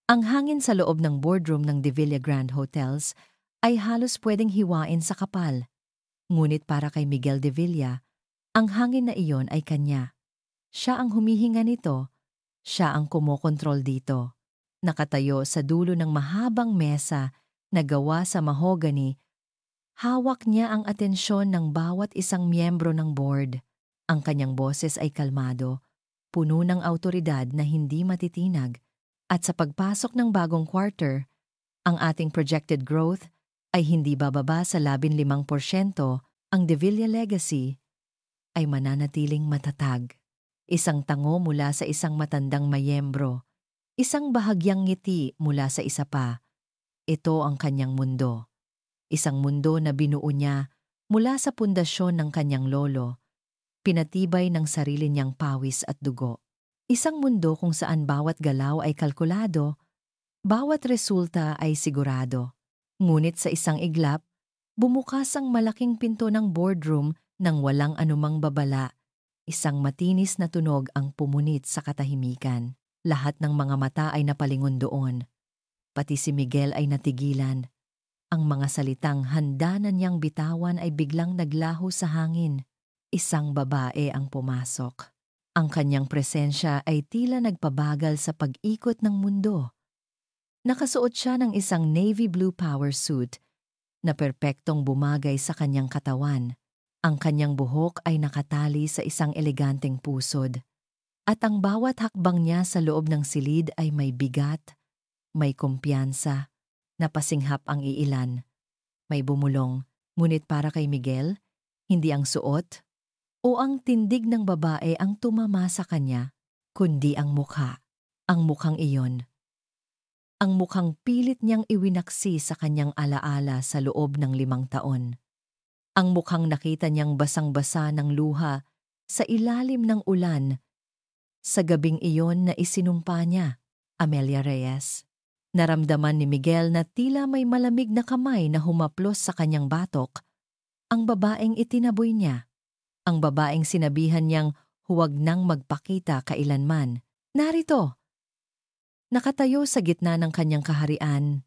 Ang hangin sa loob ng boardroom ng De Villa Grand Hotels ay halos pwedeng hiwain sa kapal. Ngunit para kay Miguel de Villa, ang hangin na iyon ay kanya. Siya ang humihinga nito, siya ang kumokontrol dito. Nakatayo sa dulo ng mahabang mesa na gawa sa mahogany, hawak niya ang atensyon ng bawat isang miyembro ng board. Ang kanyang boses ay kalmado, puno ng autoridad na hindi matitinag. At sa pagpasok ng bagong quarter, ang ating projected growth ay hindi bababa sa 15%, ang De Villa legacy ay mananatiling matatag. Isang tango mula sa isang matandang mayembro, isang bahagyang ngiti mula sa isa pa. Ito ang kanyang mundo. Isang mundo na binuo niya mula sa pundasyon ng kanyang lolo, pinatibay ng sarili niyang pawis at dugo. Isang mundo kung saan bawat galaw ay kalkulado, bawat resulta ay sigurado. Ngunit sa isang iglap, bumukas ang malaking pinto ng boardroom nang walang anumang babala. Isang matinis na tunog ang pumunit sa katahimikan. Lahat ng mga mata ay napalingon doon. Pati si Miguel ay natigilan. Ang mga salitang handa na niyang bitawan ay biglang naglaho sa hangin. Isang babae ang pumasok. Ang kanyang presensya ay tila nagpabagal sa pag-ikot ng mundo. Nakasuot siya ng isang navy blue power suit na perpektong bumagay sa kanyang katawan. Ang kanyang buhok ay nakatali sa isang eleganteng pusod. At ang bawat hakbang niya sa loob ng silid ay may bigat, may kumpiyansa, napasinghap ang iilan. May bumulong, ngunit para kay Miguel, hindi ang suot o ang tindig ng babae ang tumama sa kanya, kundi ang mukha. Ang mukhang iyon. Ang mukhang pilit niyang iwinaksi sa kanyang alaala sa loob ng 5 taon. Ang mukhang nakita niyang basang-basa ng luha sa ilalim ng ulan sa gabing iyon na isinumpa niya, Amelia Reyes. Naramdaman ni Miguel na tila may malamig na kamay na humaplos sa kanyang batok. Ang babaeng itinaboy niya. Ang babaeng sinabihan niyang huwag nang magpakita kailanman. Narito! Nakatayo sa gitna ng kanyang kaharian,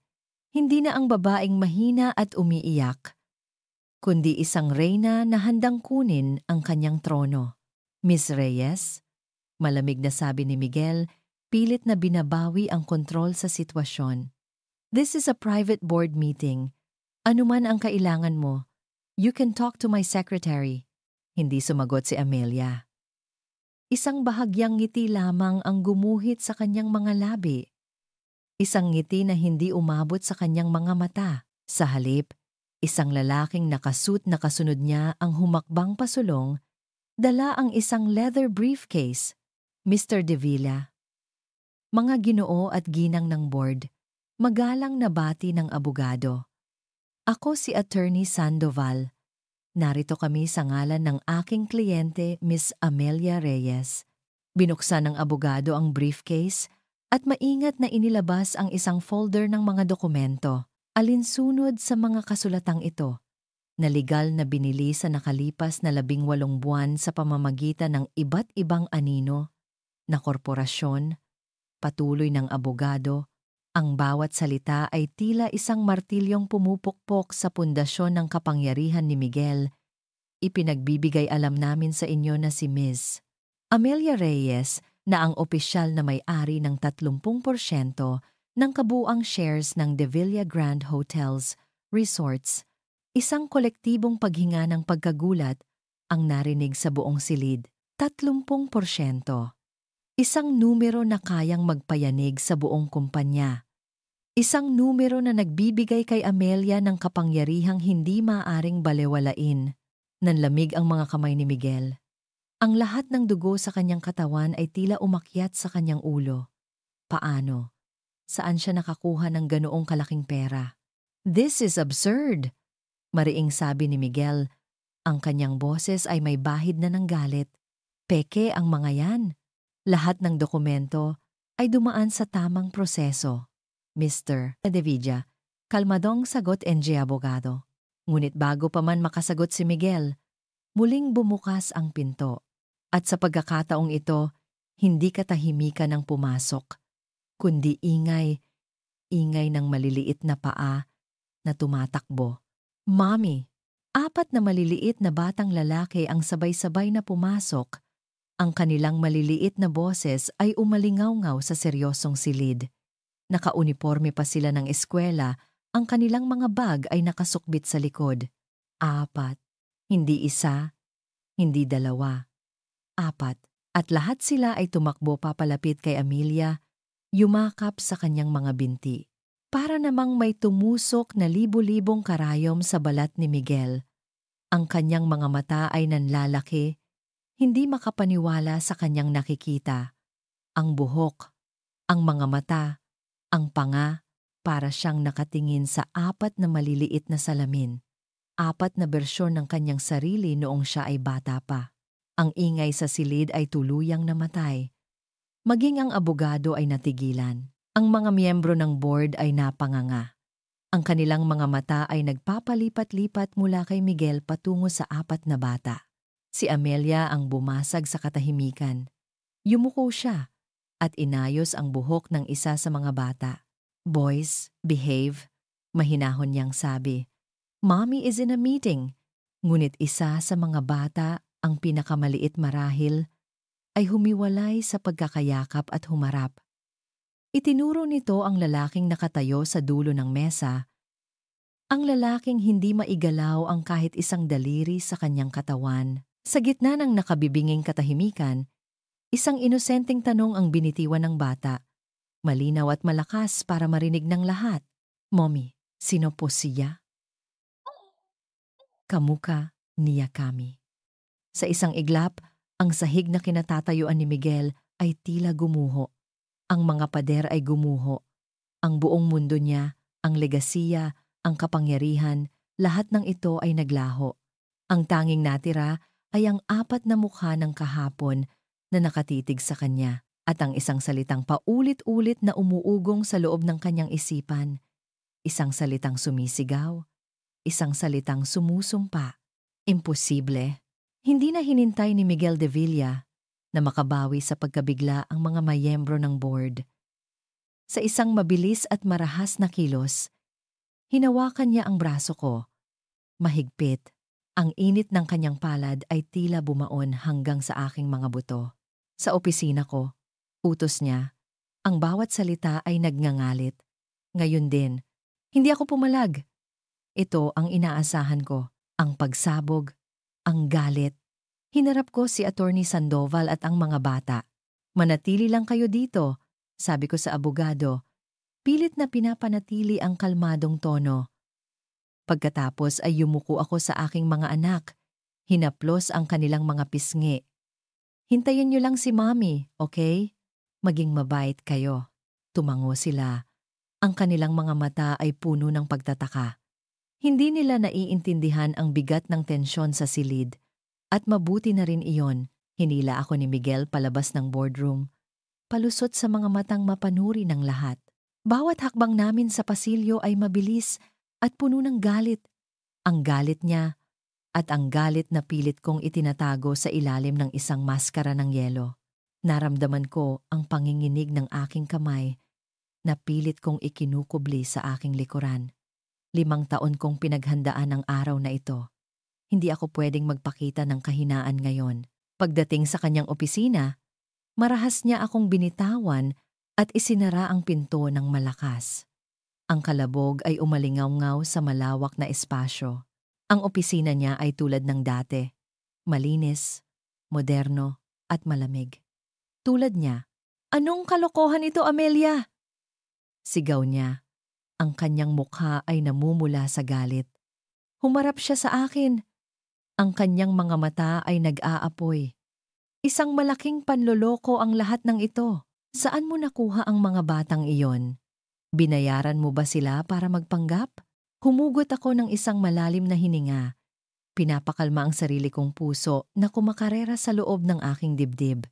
hindi na ang babaeng mahina at umiiyak, kundi isang reyna na handang kunin ang kanyang trono. Miss Reyes, malamig na sabi ni Miguel, pilit na binabawi ang kontrol sa sitwasyon. This is a private board meeting. Anuman ang kailangan mo, you can talk to my secretary. Hindi sumagot si Amelia. Isang bahagyang ngiti lamang ang gumuhit sa kanyang mga labi. Isang ngiti na hindi umabot sa kanyang mga mata. Sa halip, isang lalaking nakasuit na kasunod niya ang humakbang pasulong, dala ang isang leather briefcase. Mr. De Villa. Mga ginoo at ginang ng board, magalang na bati ng abogado. Ako si Attorney Sandoval. Narito kami sa ngalan ng aking kliyente, Miss Amelia Reyes. Binuksan ng abogado ang briefcase at maingat na inilabas ang isang folder ng mga dokumento. Alinsunod sa mga kasulatang ito, na legal na binili sa nakalipas na 18 buwan sa pamamagitan ng iba't ibang anino, na korporasyon, patuloy ng abogado. Ang bawat salita ay tila isang martilyong pumupukpok sa pundasyon ng kapangyarihan ni Miguel. Ipinagbibigay alam namin sa inyo na si Ms. Amelia Reyes na ang opisyal na may-ari ng 30% ng kabuuang shares ng De Villa Grand Hotels, Resorts. Isang kolektibong paghinga ng pagkagulat ang narinig sa buong silid. 30%. Isang numero na kayang magpayanig sa buong kumpanya. Isang numero na nagbibigay kay Amelia ng kapangyarihang hindi maaaring balewalain. Nanlamig ang mga kamay ni Miguel. Ang lahat ng dugo sa kanyang katawan ay tila umakyat sa kanyang ulo. Paano? Saan siya nakakuha ng ganoong kalaking pera? This is absurd! Mariing sabi ni Miguel. Ang kanyang boses ay may bahid na ng galit. Peke ang mga yan. Lahat ng dokumento ay dumaan sa tamang proseso. Mr. De Villa, kalmadong sagot NG Abogado. Ngunit bago pa man makasagot si Miguel, muling bumukas ang pinto. At sa pagkakataong ito, hindi katahimikan ang pumasok, kundi ingay, ingay ng maliliit na paa na tumatakbo. Mommy! 4 na maliliit na batang lalaki ang sabay-sabay na pumasok. Ang kanilang maliliit na boses ay umalingaw-ngaw sa seryosong silid. Nakauniporme pa sila ng eskwela, ang kanilang mga bag ay nakasukbit sa likod. 4. Hindi 1, hindi 2. 4. At lahat sila ay tumakbo papalapit kay Amelia, yumakap sa kanyang mga binti. Para namang may tumusok na libo-libong karayom sa balat ni Miguel. Ang kanyang mga mata ay nanlalaki, hindi makapaniwala sa kanyang nakikita. Ang buhok, ang mga mata, ang panga, para siyang nakatingin sa 4 na maliliit na salamin. 4 na bersyon ng kanyang sarili noong siya ay bata pa. Ang ingay sa silid ay tuluyang namatay. Maging ang abogado ay natigilan. Ang mga miyembro ng board ay napanganga. Ang kanilang mga mata ay nagpapalipat-lipat mula kay Miguel patungo sa 4 na bata. Si Amelia ang bumasag sa katahimikan. Yumuko siya at inayos ang buhok ng isa sa mga bata. "Boys, behave," mahinahon niyang sabi. "Mommy is in a meeting." Ngunit isa sa mga bata, ang pinakamaliit marahil, ay humiwalay sa pagkakayakap at humarap. Itinuro nito ang lalaking nakatayo sa dulo ng mesa, ang lalaking hindi maigalaw ang kahit isang daliri sa kanyang katawan. Sa gitna ng nakabibinging katahimikan, isang inosenteng tanong ang binitiwan ng bata, malinaw at malakas para marinig ng lahat. "Mommy, sino po siya?" "Kamuka niya kami." Sa isang iglap, ang sahig na kinatatayuan ni Miguel ay tila gumuho. Ang mga pader ay gumuho. Ang buong mundo niya, ang legasiya, ang kapangyarihan, lahat ng ito ay naglaho. Ang tanging natira ay ang 4 na mukha ng kahapon na nakatitig sa kanya at ang isang salitang paulit-ulit na umuugong sa loob ng kanyang isipan. Isang salitang sumisigaw, isang salitang sumusumpa. Imposible. Hindi na hinintay ni Miguel de Villa na makabawi sa pagkabigla ang mga mayembro ng board. Sa isang mabilis at marahas na kilos, hinawakan niya ang braso ko. Mahigpit. Ang init ng kanyang palad ay tila bumaon hanggang sa aking mga buto. Sa opisina ko, utos niya, ang bawat salita ay nagngangalit. Ngayon din, hindi ako pumalag. Ito ang inaasahan ko, ang pagsabog, ang galit. Hinarap ko si Attorney Sandoval at ang mga bata. "Manatili lang kayo dito," sabi ko sa abogado. Pilit na pinapanatili ang kalmadong tono. Pagkatapos ay yumuko ako sa aking mga anak. Hinaplos ang kanilang mga pisngi. "Hintayin niyo lang si Mommy, okay? Maging mabait kayo." Tumango sila. Ang kanilang mga mata ay puno ng pagtataka. Hindi nila naiintindihan ang bigat ng tensyon sa silid. At mabuti na rin iyon, hinila ako ni Miguel palabas ng boardroom, palusot sa mga matang mapanuri ng lahat. Bawat hakbang namin sa pasilyo ay mabilis at puno ng galit. Ang galit niya at ang galit na pilit kong itinatago sa ilalim ng isang maskara ng yelo. Naramdaman ko ang panginginig ng aking kamay na pilit kong ikinukubli sa aking likuran. 5 taon kong pinaghandaan ang araw na ito. Hindi ako pwedeng magpakita ng kahinaan ngayon. Pagdating sa kanyang opisina, marahas niya akong binitawan at isinara ang pinto ng malakas. Ang kalabog ay umalingaw-ngaw sa malawak na espasyo. Ang opisina niya ay tulad ng dati, malinis, moderno at malamig. Tulad niya, "Anong kalokohan ito, Amelia?" Sigaw niya. Ang kanyang mukha ay namumula sa galit. Humarap siya sa akin. Ang kanyang mga mata ay nag-aapoy. "Isang malaking panloloko ang lahat ng ito. Saan mo nakuha ang mga batang iyon? Binayaran mo ba sila para magpanggap?" Humugot ako ng isang malalim na hininga. Pinapakalma ang sarili kong puso na kumakarera sa loob ng aking dibdib.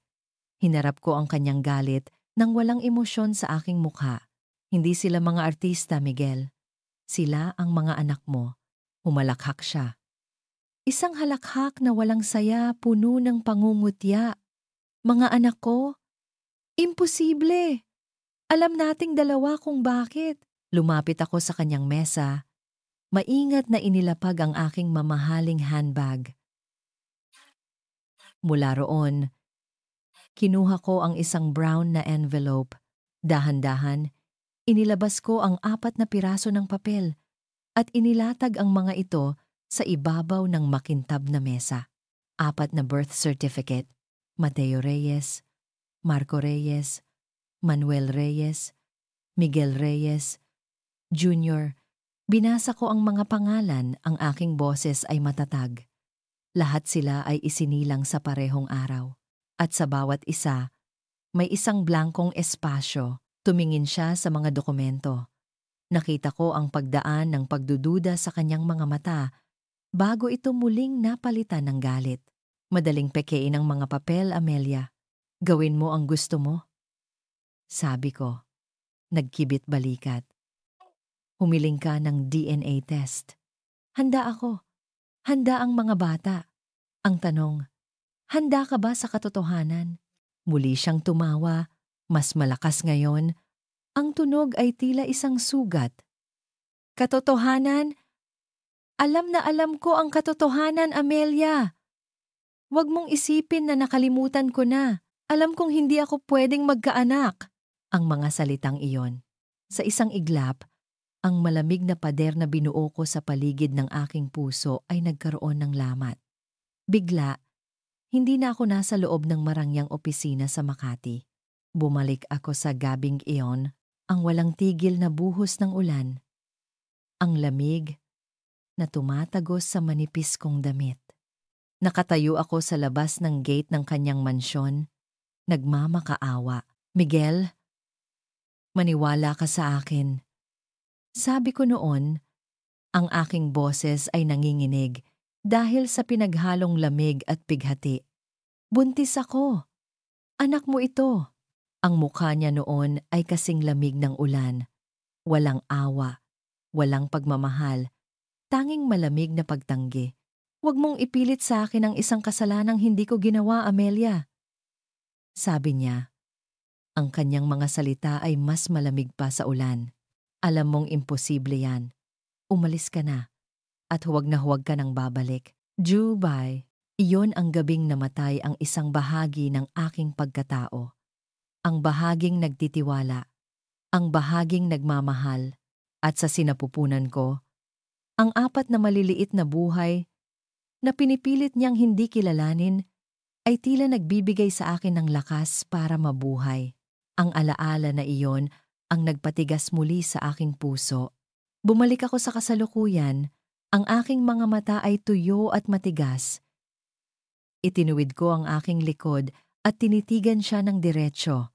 Hinarap ko ang kanyang galit nang walang emosyon sa aking mukha. "Hindi sila mga artista, Miguel. Sila ang mga anak mo." Humalakhak siya. Isang halakhak na walang saya, puno ng pangungutya. "Mga anak ko? Imposible! Alam nating dalawa kung bakit. Lumapit ako sa kanyang mesa, maingat na inilapag ang aking mamahaling handbag. Mula roon, kinuha ko ang isang brown na envelope. Dahan-dahan, inilabas ko ang 4 na piraso ng papel at inilatag ang mga ito sa ibabaw ng makintab na mesa. 4 na birth certificate, Mateo Reyes, Marco Reyes, Manuel Reyes, Miguel Reyes, Jr. Binasa ko ang mga pangalan, ang aking boses ay matatag. Lahat sila ay isinilang sa parehong araw. At sa bawat isa, may isang blankong espasyo. Tumingin siya sa mga dokumento. Nakita ko ang pagdaan ng pagdududa sa kanyang mga mata bago ito muling napalitan ng galit. Madaling pekein ang mga papel, Amelia. Gawin mo ang gusto mo. Sabi ko, nagkibit balikat. Humiling ka ng DNA test. Handa ako. Handa ang mga bata. Ang tanong, handa ka ba sa katotohanan? Muli siyang tumawa, mas malakas ngayon. Ang tunog ay tila isang sugat. Katotohanan? Alam na alam ko ang katotohanan, Amelia. Huwag mong isipin na nakalimutan ko na. Alam kong hindi ako pwedeng magkaanak. Ang mga salitang iyon. Sa isang iglap, ang malamig na pader na binuo ko sa paligid ng aking puso ay nagkaroon ng lamat. Bigla, hindi na ako nasa loob ng marangyang opisina sa Makati. Bumalik ako sa gabing iyon, ang walang tigil na buhos ng ulan. Ang lamig na tumatagos sa manipis kong damit. Nakatayo ako sa labas ng gate ng kanyang mansyon, nagmamakaawa. Miguel, maniwala ka sa akin. Sabi ko noon, ang aking boses ay nanginginig dahil sa pinaghalong lamig at bighati. Buntis ako. Anak mo ito. Ang mukha niya noon ay kasing lamig ng ulan. Walang awa, walang pagmamahal, tanging malamig na pagtanggi. Huwag mong ipilit sa akin ang isang kasalanang hindi ko ginawa, Amelia. Sabi niya, ang kanyang mga salita ay mas malamig pa sa ulan. Alam mong imposible yan. Umalis ka na at huwag ka nang babalik. Jubay, iyon ang gabing namatay ang isang bahagi ng aking pagkatao. Ang bahaging nagtitiwala, ang bahaging nagmamahal, at sa sinapupunan ko, ang 4 na maliliit na buhay na pinipilit niyang hindi kilalanin ay tila nagbibigay sa akin ng lakas para mabuhay. Ang alaala na iyon ang nagpatigas muli sa aking puso. Bumalik ako sa kasalukuyan, ang aking mga mata ay tuyo at matigas. Itinuwid ko ang aking likod at tinitigan siya ng diretsyo.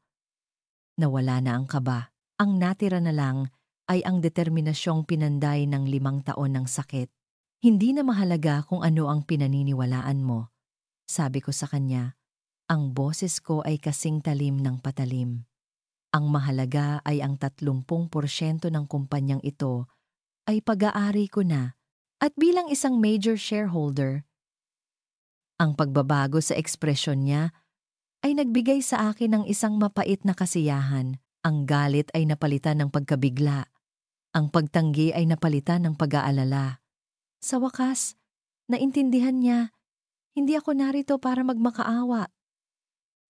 Nawala na ang kaba. Ang natira na lang ay ang determinasyong pinanday ng 5 taon ng sakit. Hindi na mahalaga kung ano ang pinaniniwalaan mo. Sabi ko sa kanya, ang boses ko ay kasing talim ng patalim. Ang mahalaga ay ang 30% ng kumpanyang ito ay pag-aari ko na at bilang isang major shareholder. Ang pagbabago sa ekspresyon niya ay nagbigay sa akin ng isang mapait na kasiyahan. Ang galit ay napalitan ng pagkabigla. Ang pagtanggi ay napalitan ng pag-aalala. Sa wakas, naintindihan niya, hindi ako narito para magmakaawa.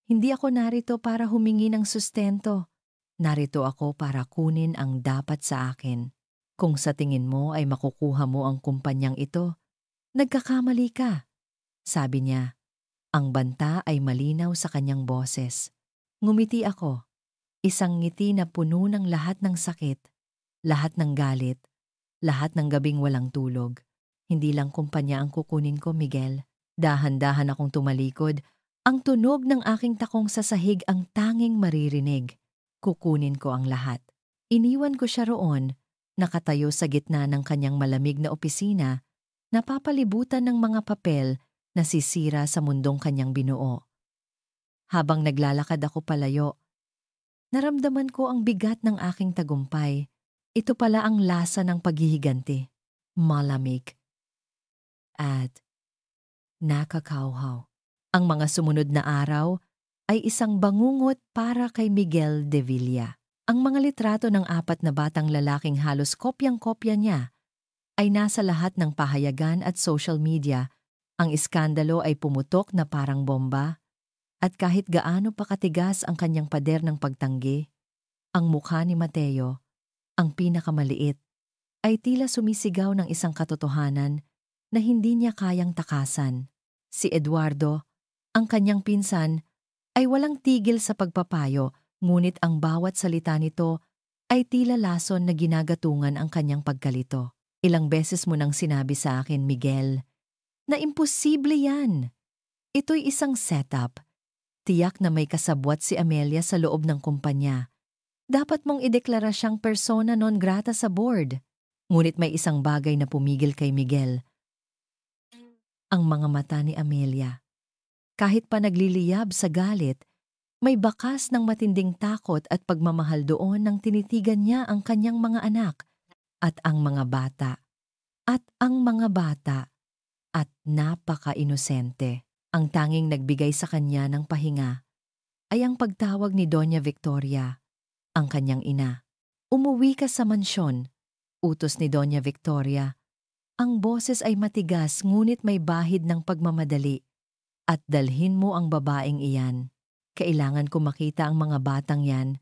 Hindi ako narito para humingi ng sustento. Narito ako para kunin ang dapat sa akin. Kung sa tingin mo ay makukuha mo ang kumpanyang ito, nagkakamali ka. Sabi niya, ang banta ay malinaw sa kanyang boses. Ngumiti ako, isang ngiti na puno ng lahat ng sakit, lahat ng galit, lahat ng gabing walang tulog. Hindi lang kumpanya ang kukunin ko, Miguel. Dahan-dahan akong tumalikod, ang tunog ng aking takong sa sahig ang tanging maririnig. Kukunin ko ang lahat. Iniwan ko siya roon, nakatayo sa gitna ng kanyang malamig na opisina, napapalibutan ng mga papel na sisira sa mundong kanyang binuo. Habang naglalakad ako palayo, naramdaman ko ang bigat ng aking tagumpay. Ito pala ang lasa ng paghihiganti. Malamig. At nakakauhaw. Ang mga sumunod na araw ay isang bangungot para kay Miguel de Villa. Ang mga litrato ng 4 na batang lalaking halos kopyang-kopya niya ay nasa lahat ng pahayagan at social media. Ang iskandalo ay pumutok na parang bomba at kahit gaano pa katigas ang kanyang pader ng pagtanggi, ang mukha ni Mateo, ang pinakamaliit, ay tila sumisigaw ng isang katotohanan na hindi niya kayang takasan. Si Eduardo, ang kanyang pinsan, ay walang tigil sa pagpapayo, ngunit ang bawat salita nito ay tila lason na ginagatungan ang kanyang pagkalito. Ilang beses mo nang sinabi sa akin, Miguel, na imposible yan. Ito'y isang setup. Tiyak na may kasabwat si Amelia sa loob ng kumpanya. Dapat mong ideklara siyang persona non grata sa board. Ngunit may isang bagay na pumigil kay Miguel. Ang mga mata ni Amelia. Kahit pa nagliliyab sa galit, may bakas ng matinding takot at pagmamahal doon nang tinitigan niya ang kanyang mga anak at ang mga bata. At napaka-inosente. Ang tanging nagbigay sa kanya ng pahinga ay ang pagtawag ni Doña Victoria, ang kanyang ina. Umuwi ka sa mansyon, utos ni Doña Victoria. Ang boses ay matigas ngunit may bahid ng pagmamadali. At dalhin mo ang babaeng iyan. Kailangan ko makita ang mga batang yan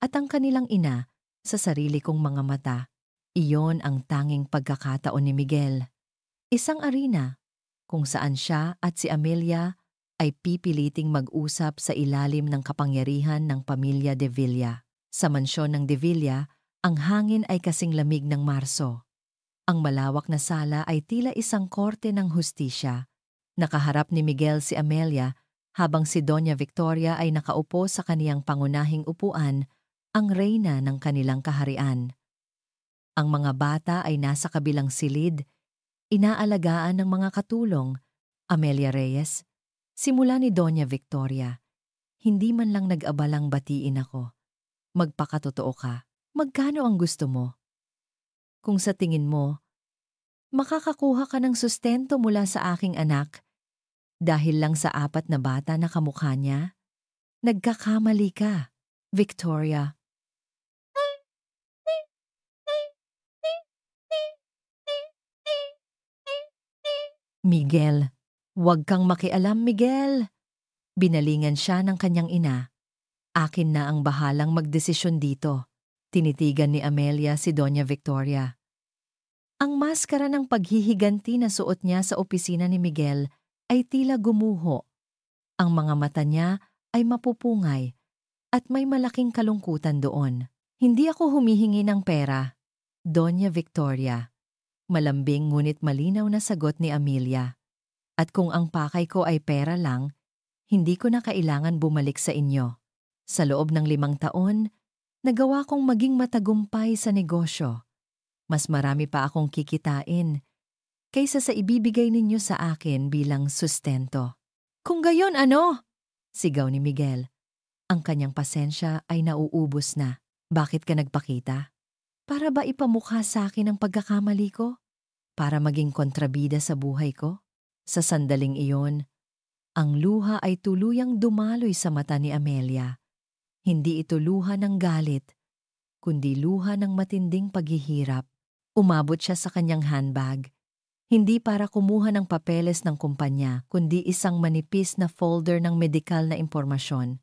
at ang kanilang ina sa sarili kong mga mata. Iyon ang tanging pagkakataon ni Miguel. Isang arena kung saan siya at si Amelia ay pipiliting mag-usap sa ilalim ng kapangyarihan ng pamilya De Villa. Sa mansyon ng De Villa, ang hangin ay kasing lamig ng Marso. Ang malawak na sala ay tila isang korte ng hustisya. Nakaharap ni Miguel si Amelia habang si Doña Victoria ay nakaupo sa kaniyang pangunahing upuan, ang reyna ng kanilang kaharian. Ang mga bata ay nasa kabilang silid, inaalagaan ng mga katulong, Amelia Reyes. Simula ni Doña Victoria, hindi man lang nag-abalang batiin ako. Magpakatotoo ka, magkano ang gusto mo? Kung sa tingin mo, makakakuha ka ng sustento mula sa aking anak dahil lang sa 4 na bata na kamukha niya, nagkakamali ka, Victoria. Miguel, huwag kang makialam, Miguel. Binalingan siya ng kanyang ina. Akin na ang bahalang magdesisyon dito. Tinitigan ni Amelia si Doña Victoria. Ang maskara ng paghihiganti na suot niya sa opisina ni Miguel ay tila gumuho. Ang mga mata niya ay mapupungay at may malaking kalungkutan doon. Hindi ako humihingi ng pera, Doña Victoria. Malambing ngunit malinaw na sagot ni Amelia. At kung ang pakay ko ay pera lang, hindi ko na kailangan bumalik sa inyo. Sa loob ng 5 taon, nagawa kong maging matagumpay sa negosyo. Mas marami pa akong kikitain kaysa sa ibibigay ninyo sa akin bilang sustento. Kung gayon ano? Sigaw ni Miguel. Ang kanyang pasensya ay nauubos na. Bakit ka nagpakita? Para ba ipamukha sa akin ang pagkakamali ko? Para maging kontrabida sa buhay ko? Sa sandaling iyon, ang luha ay tuluyang dumaloy sa mata ni Amelia. Hindi ito luha ng galit, kundi luha ng matinding paghihirap. Umabot siya sa kanyang handbag. Hindi para kumuha ng papeles ng kumpanya, kundi isang manipis na folder ng medikal na impormasyon.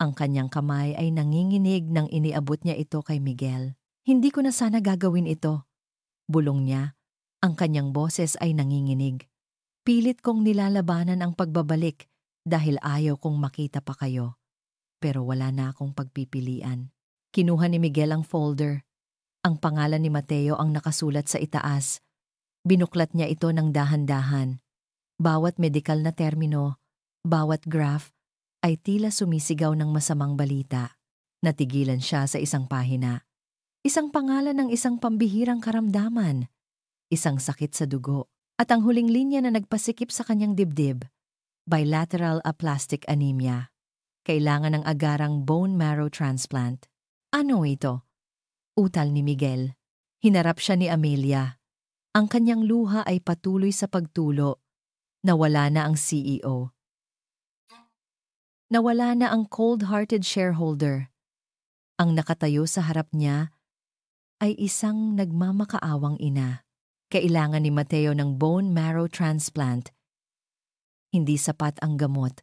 Ang kanyang kamay ay nanginginig nang iniabot niya ito kay Miguel. Hindi ko na sana gagawin ito. Bulong niya. Ang kanyang boses ay nanginginig. Pilit kong nilalabanan ang pagbabalik dahil ayaw kong makita pa kayo. Pero wala na akong pagpipilian. Kinuha ni Miguel ang folder. Ang pangalan ni Mateo ang nakasulat sa itaas. Binuklat niya ito ng dahan-dahan. Bawat medikal na termino, bawat graph, ay tila sumisigaw ng masamang balita. Natigilan siya sa isang pahina. Isang pangalan ng isang pambihirang karamdaman. Isang sakit sa dugo. At ang huling linya na nagpasikip sa kanyang dibdib, bilateral aplastic anemia. Kailangan ng agarang bone marrow transplant. Ano ito? Utal ni Miguel. Hinarap siya ni Amelia. Ang kanyang luha ay patuloy sa pagtulo. Nawala na ang CEO. Nawala na ang cold-hearted shareholder. Ang nakatayo sa harap niya ay isang nagmamakaawang ina. Kailangan ni Mateo ng bone marrow transplant. Hindi sapat ang gamot.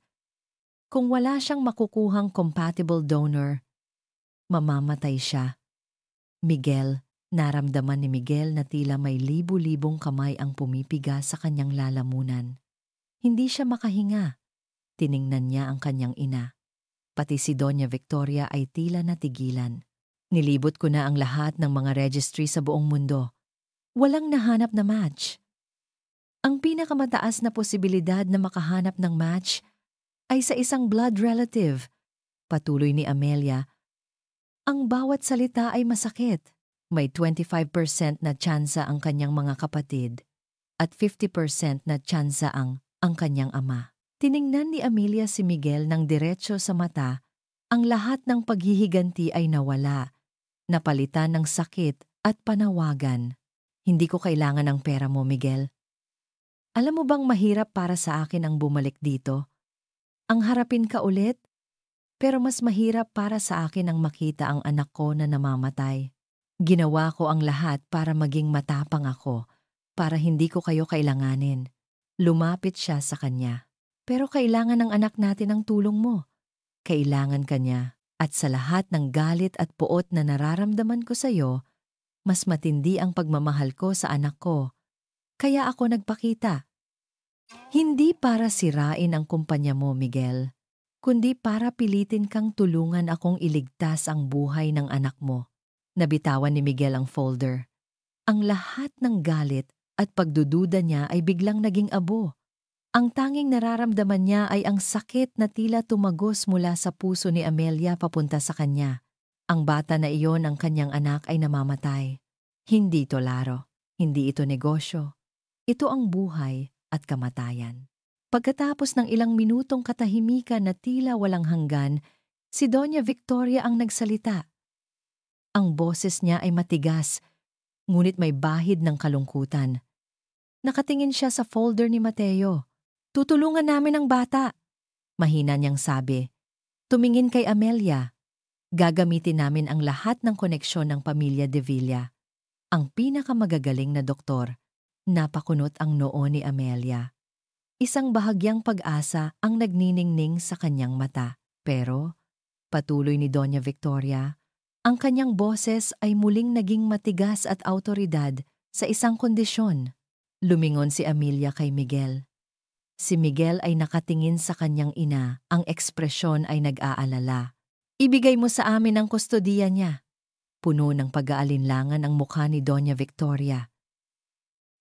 Kung wala siyang makukuhang compatible donor, mamamatay siya. Miguel, naramdaman ni Miguel na tila may libu-libong kamay ang pumipiga sa kanyang lalamunan. Hindi siya makahinga. Tiningnan niya ang kanyang ina. Pati si Doña Victoria ay tila natigilan. Nilibot ko na ang lahat ng mga registry sa buong mundo. Walang nahanap na match. Ang pinakamataas na posibilidad na makahanap ng match ay sa isang blood relative. Patuloy ni Amelia. Ang bawat salita ay masakit. May 25% na tsansa ang kanyang mga kapatid at 50% na tsansa ang kanyang ama. Tiningnan ni Amelia si Miguel ng diretso sa mata. Ang lahat ng paghihiganti ay nawala. Napalitan ng sakit at panawagan. Hindi ko kailangan ng pera mo, Miguel. Alam mo bang mahirap para sa akin ang bumalik dito? Ang harapin ka ulit? Pero mas mahirap para sa akin ang makita ang anak ko na namamatay. Ginawa ko ang lahat para maging matapang ako, para hindi ko kayo kailanganin. Lumapit siya sa kanya. Pero kailangan ng anak natin ang tulong mo. Kailangan kanya. At sa lahat ng galit at puot na nararamdaman ko sa iyo, mas matindi ang pagmamahal ko sa anak ko. Kaya ako nagpakita. Hindi para sirain ang kumpanya mo, Miguel, kundi para pilitin kang tulungan akong iligtas ang buhay ng anak mo. Nabitawan ni Miguel ang folder. Ang lahat ng galit at pagdududa niya ay biglang naging abo. Ang tanging nararamdaman niya ay ang sakit na tila tumagos mula sa puso ni Amelia papunta sa kanya. Ang bata na iyon ang kanyang anak ay namamatay. Hindi ito laro, hindi ito negosyo. Ito ang buhay at kamatayan. Pagkatapos ng ilang minutong katahimikan na tila walang hanggan, si Doña Victoria ang nagsalita. Ang boses niya ay matigas, ngunit may bahid ng kalungkutan. Nakatingin siya sa folder ni Mateo. Tutulungan namin ang bata. Mahina niyang sabi. Tumingin kay Amelia. Gagamitin namin ang lahat ng koneksyon ng pamilya De Villa. Ang pinakamagagaling na doktor. Napakunot ang noo ni Amelia. Isang bahagyang pag-asa ang nagniningning sa kanyang mata. Pero, patuloy ni Doña Victoria, ang kanyang boses ay muling naging matigas at awtoridad sa isang kondisyon. Lumingon si Amelia kay Miguel. Si Miguel ay nakatingin sa kanyang ina, ang ekspresyon ay nag-aalala. Ibigay mo sa amin ang kustodiya niya. Puno ng pag-aalinlangan ang mukha ni Doña Victoria.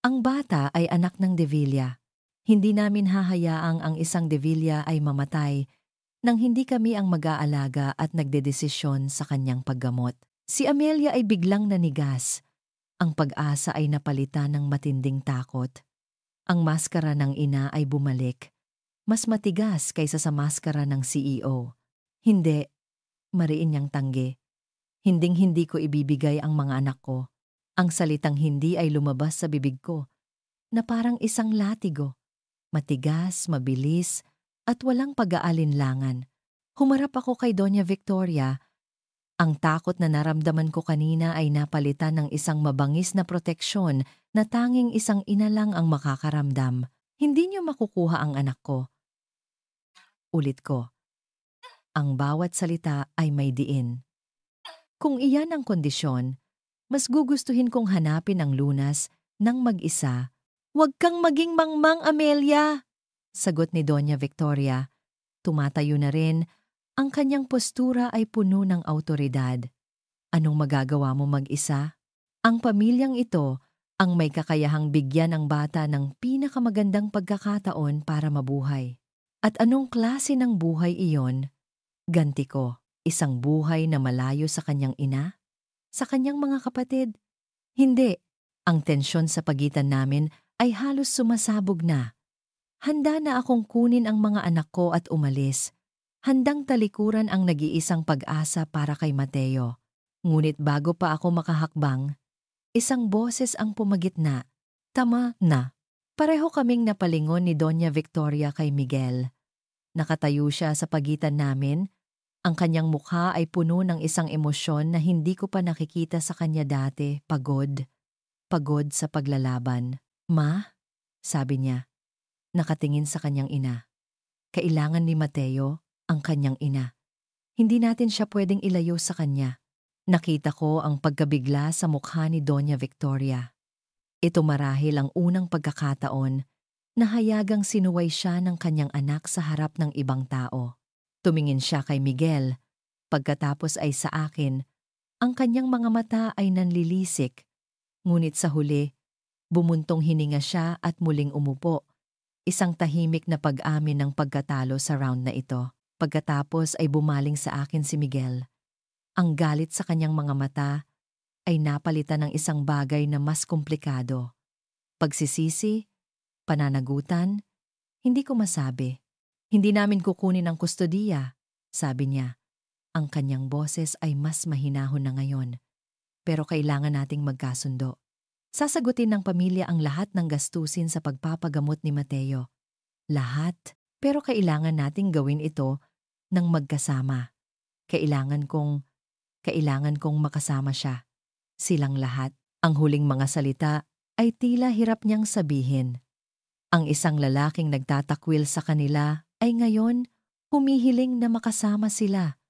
Ang bata ay anak ng De Villa. Hindi namin hahayaang ang isang De Villa ay mamatay nang hindi kami ang mag-aalaga at nagdedesisyon sa kanyang paggamot. Si Amelia ay biglang nanigas. Ang pag-asa ay napalitan ng matinding takot. Ang maskara ng ina ay bumalik. Mas matigas kaysa sa maskara ng CEO. Hindi, mariin niyang tanggi. Hinding-hindi ko ibibigay ang mga anak ko. Ang salitang hindi ay lumabas sa bibig ko, na parang isang latigo. Matigas, mabilis, at walang pag-aalinlangan. Humarap ako kay Doña Victoria. Ang takot na naramdaman ko kanina ay napalitan ng isang mabangis na proteksyon na tanging isang ina lang ang makakaramdam. Hindi niyo makukuha ang anak ko. Ulit ko. Ang bawat salita ay may diin. Kung iyan ang kondisyon, mas gugustuhin kong hanapin ang lunas ng mag-isa. Huwag kang maging mangmang, Amelia! Sagot ni Doña Victoria. Tumatayo na rin. Ang kanyang postura ay puno ng awtoridad. Anong magagawa mo mag-isa? Ang pamilyang ito ang may kakayahang bigyan ang bata ng pinakamagandang pagkakataon para mabuhay. At anong klase ng buhay iyon? Ganti ko, isang buhay na malayo sa kanyang ina? Sa kanyang mga kapatid? Hindi. Ang tensyon sa pagitan namin ay halos sumasabog na. Handa na akong kunin ang mga anak ko at umalis. Handang talikuran ang nag-iisang pag-asa para kay Mateo. Ngunit bago pa ako makahakbang, isang boses ang pumagitna. Tama na. Pareho kaming napalingon ni Doña Victoria kay Miguel. Nakatayo siya sa pagitan namin, Ang kanyang mukha ay puno ng isang emosyon na hindi ko pa nakikita sa kanya dati, pagod. Pagod sa paglalaban. Ma? Sabi niya, nakatingin sa kanyang ina. Kailangan ni Mateo, ang kanyang ina. Hindi natin siya pwedeng ilayo sa kanya. Nakita ko ang pagkabigla sa mukha ni Doña Victoria. Ito marahil ang unang pagkakataon na hayagang sinuway siya ng kanyang anak sa harap ng ibang tao. Tumingin siya kay Miguel, pagkatapos ay sa akin. Ang kanyang mga mata ay nanlilisik, ngunit sa huli, bumuntong hininga siya at muling umupo. Isang tahimik na pag-amin ng pagkatalo sa round na ito. Pagkatapos ay bumaling sa akin si Miguel. Ang galit sa kanyang mga mata ay napalitan ng isang bagay na mas komplikado. Pagsisisi, pananagutan, hindi ko masabi. Hindi namin kukunin ang kustodiya, sabi niya. Ang kanyang boses ay mas mahinahon na ngayon. Pero kailangan nating magkasundo. Sasagutin ng pamilya ang lahat ng gastusin sa pagpapagamot ni Mateo. Lahat, pero kailangan nating gawin ito ng magkasama. Kailangan kong makasama siya. Silang lahat. Ang huling mga salita ay tila hirap niyang sabihin. Ang isang lalaking nagtatakwil sa kanila ay ngayon humihiling na makasama sila.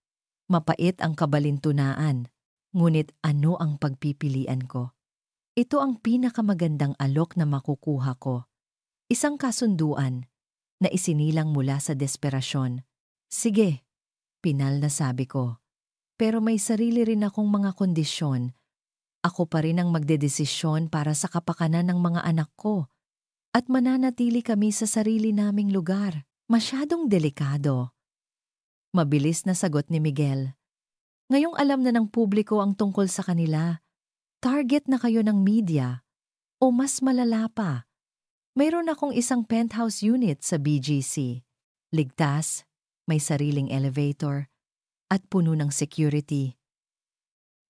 Mapait ang kabalintunaan, ngunit ano ang pagpipilian ko? Ito ang pinakamagandang alok na makukuha ko. Isang kasunduan na isinilang mula sa desperasyon. Sige, pinal na sabi ko. Pero may sarili rin akong mga kondisyon. Ako pa rin ang magdedesisyon para sa kapakanan ng mga anak ko. At mananatili kami sa sarili naming lugar. Masyadong delikado. Mabilis na sagot ni Miguel. Ngayong alam na ng publiko ang tungkol sa kanila. Target na kayo ng media. O mas malala pa. Mayroon akong isang penthouse unit sa BGC. Ligtas, may sariling elevator, at puno ng security.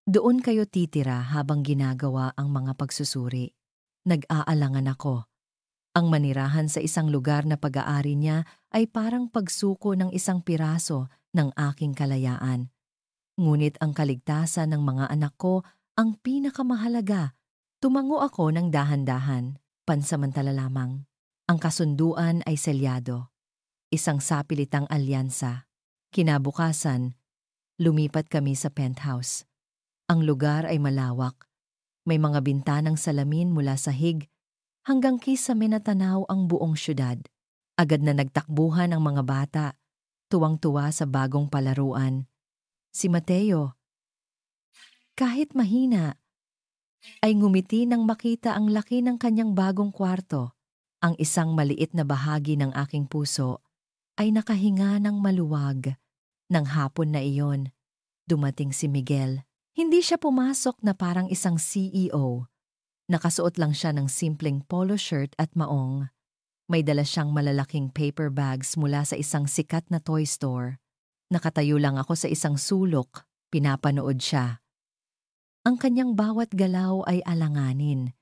Doon kayo titira habang ginagawa ang mga pagsusuri. Nag-aalangan ako. Ang manirahan sa isang lugar na pag-aari niya ay parang pagsuko ng isang piraso ng aking kalayaan. Ngunit ang kaligtasan ng mga anak ko ang pinakamahalaga. Tumango ako ng dahan-dahan, pansamantala lamang. Ang kasunduan ay selyado. Isang sapilitang alyansa. Kinabukasan, lumipat kami sa penthouse. Ang lugar ay malawak. May mga bintanang salamin mula sahig hanggang kisame na tanaw ang buong syudad. Agad na nagtakbuhan ang mga bata, tuwang-tuwa sa bagong palaruan. Si Mateo, kahit mahina, ay ngumiti nang makita ang laki ng kanyang bagong kwarto. Ang isang maliit na bahagi ng aking puso ay nakahinga ng maluwag. Nang hapon na iyon, dumating si Miguel. Hindi siya pumasok na parang isang CEO. Nakasuot lang siya ng simpleng polo shirt at maong. May dala siyang malalaking paper bags mula sa isang sikat na toy store. Nakatayo lang ako sa isang sulok, pinapanood siya. Ang kanyang bawat galaw ay alanganin.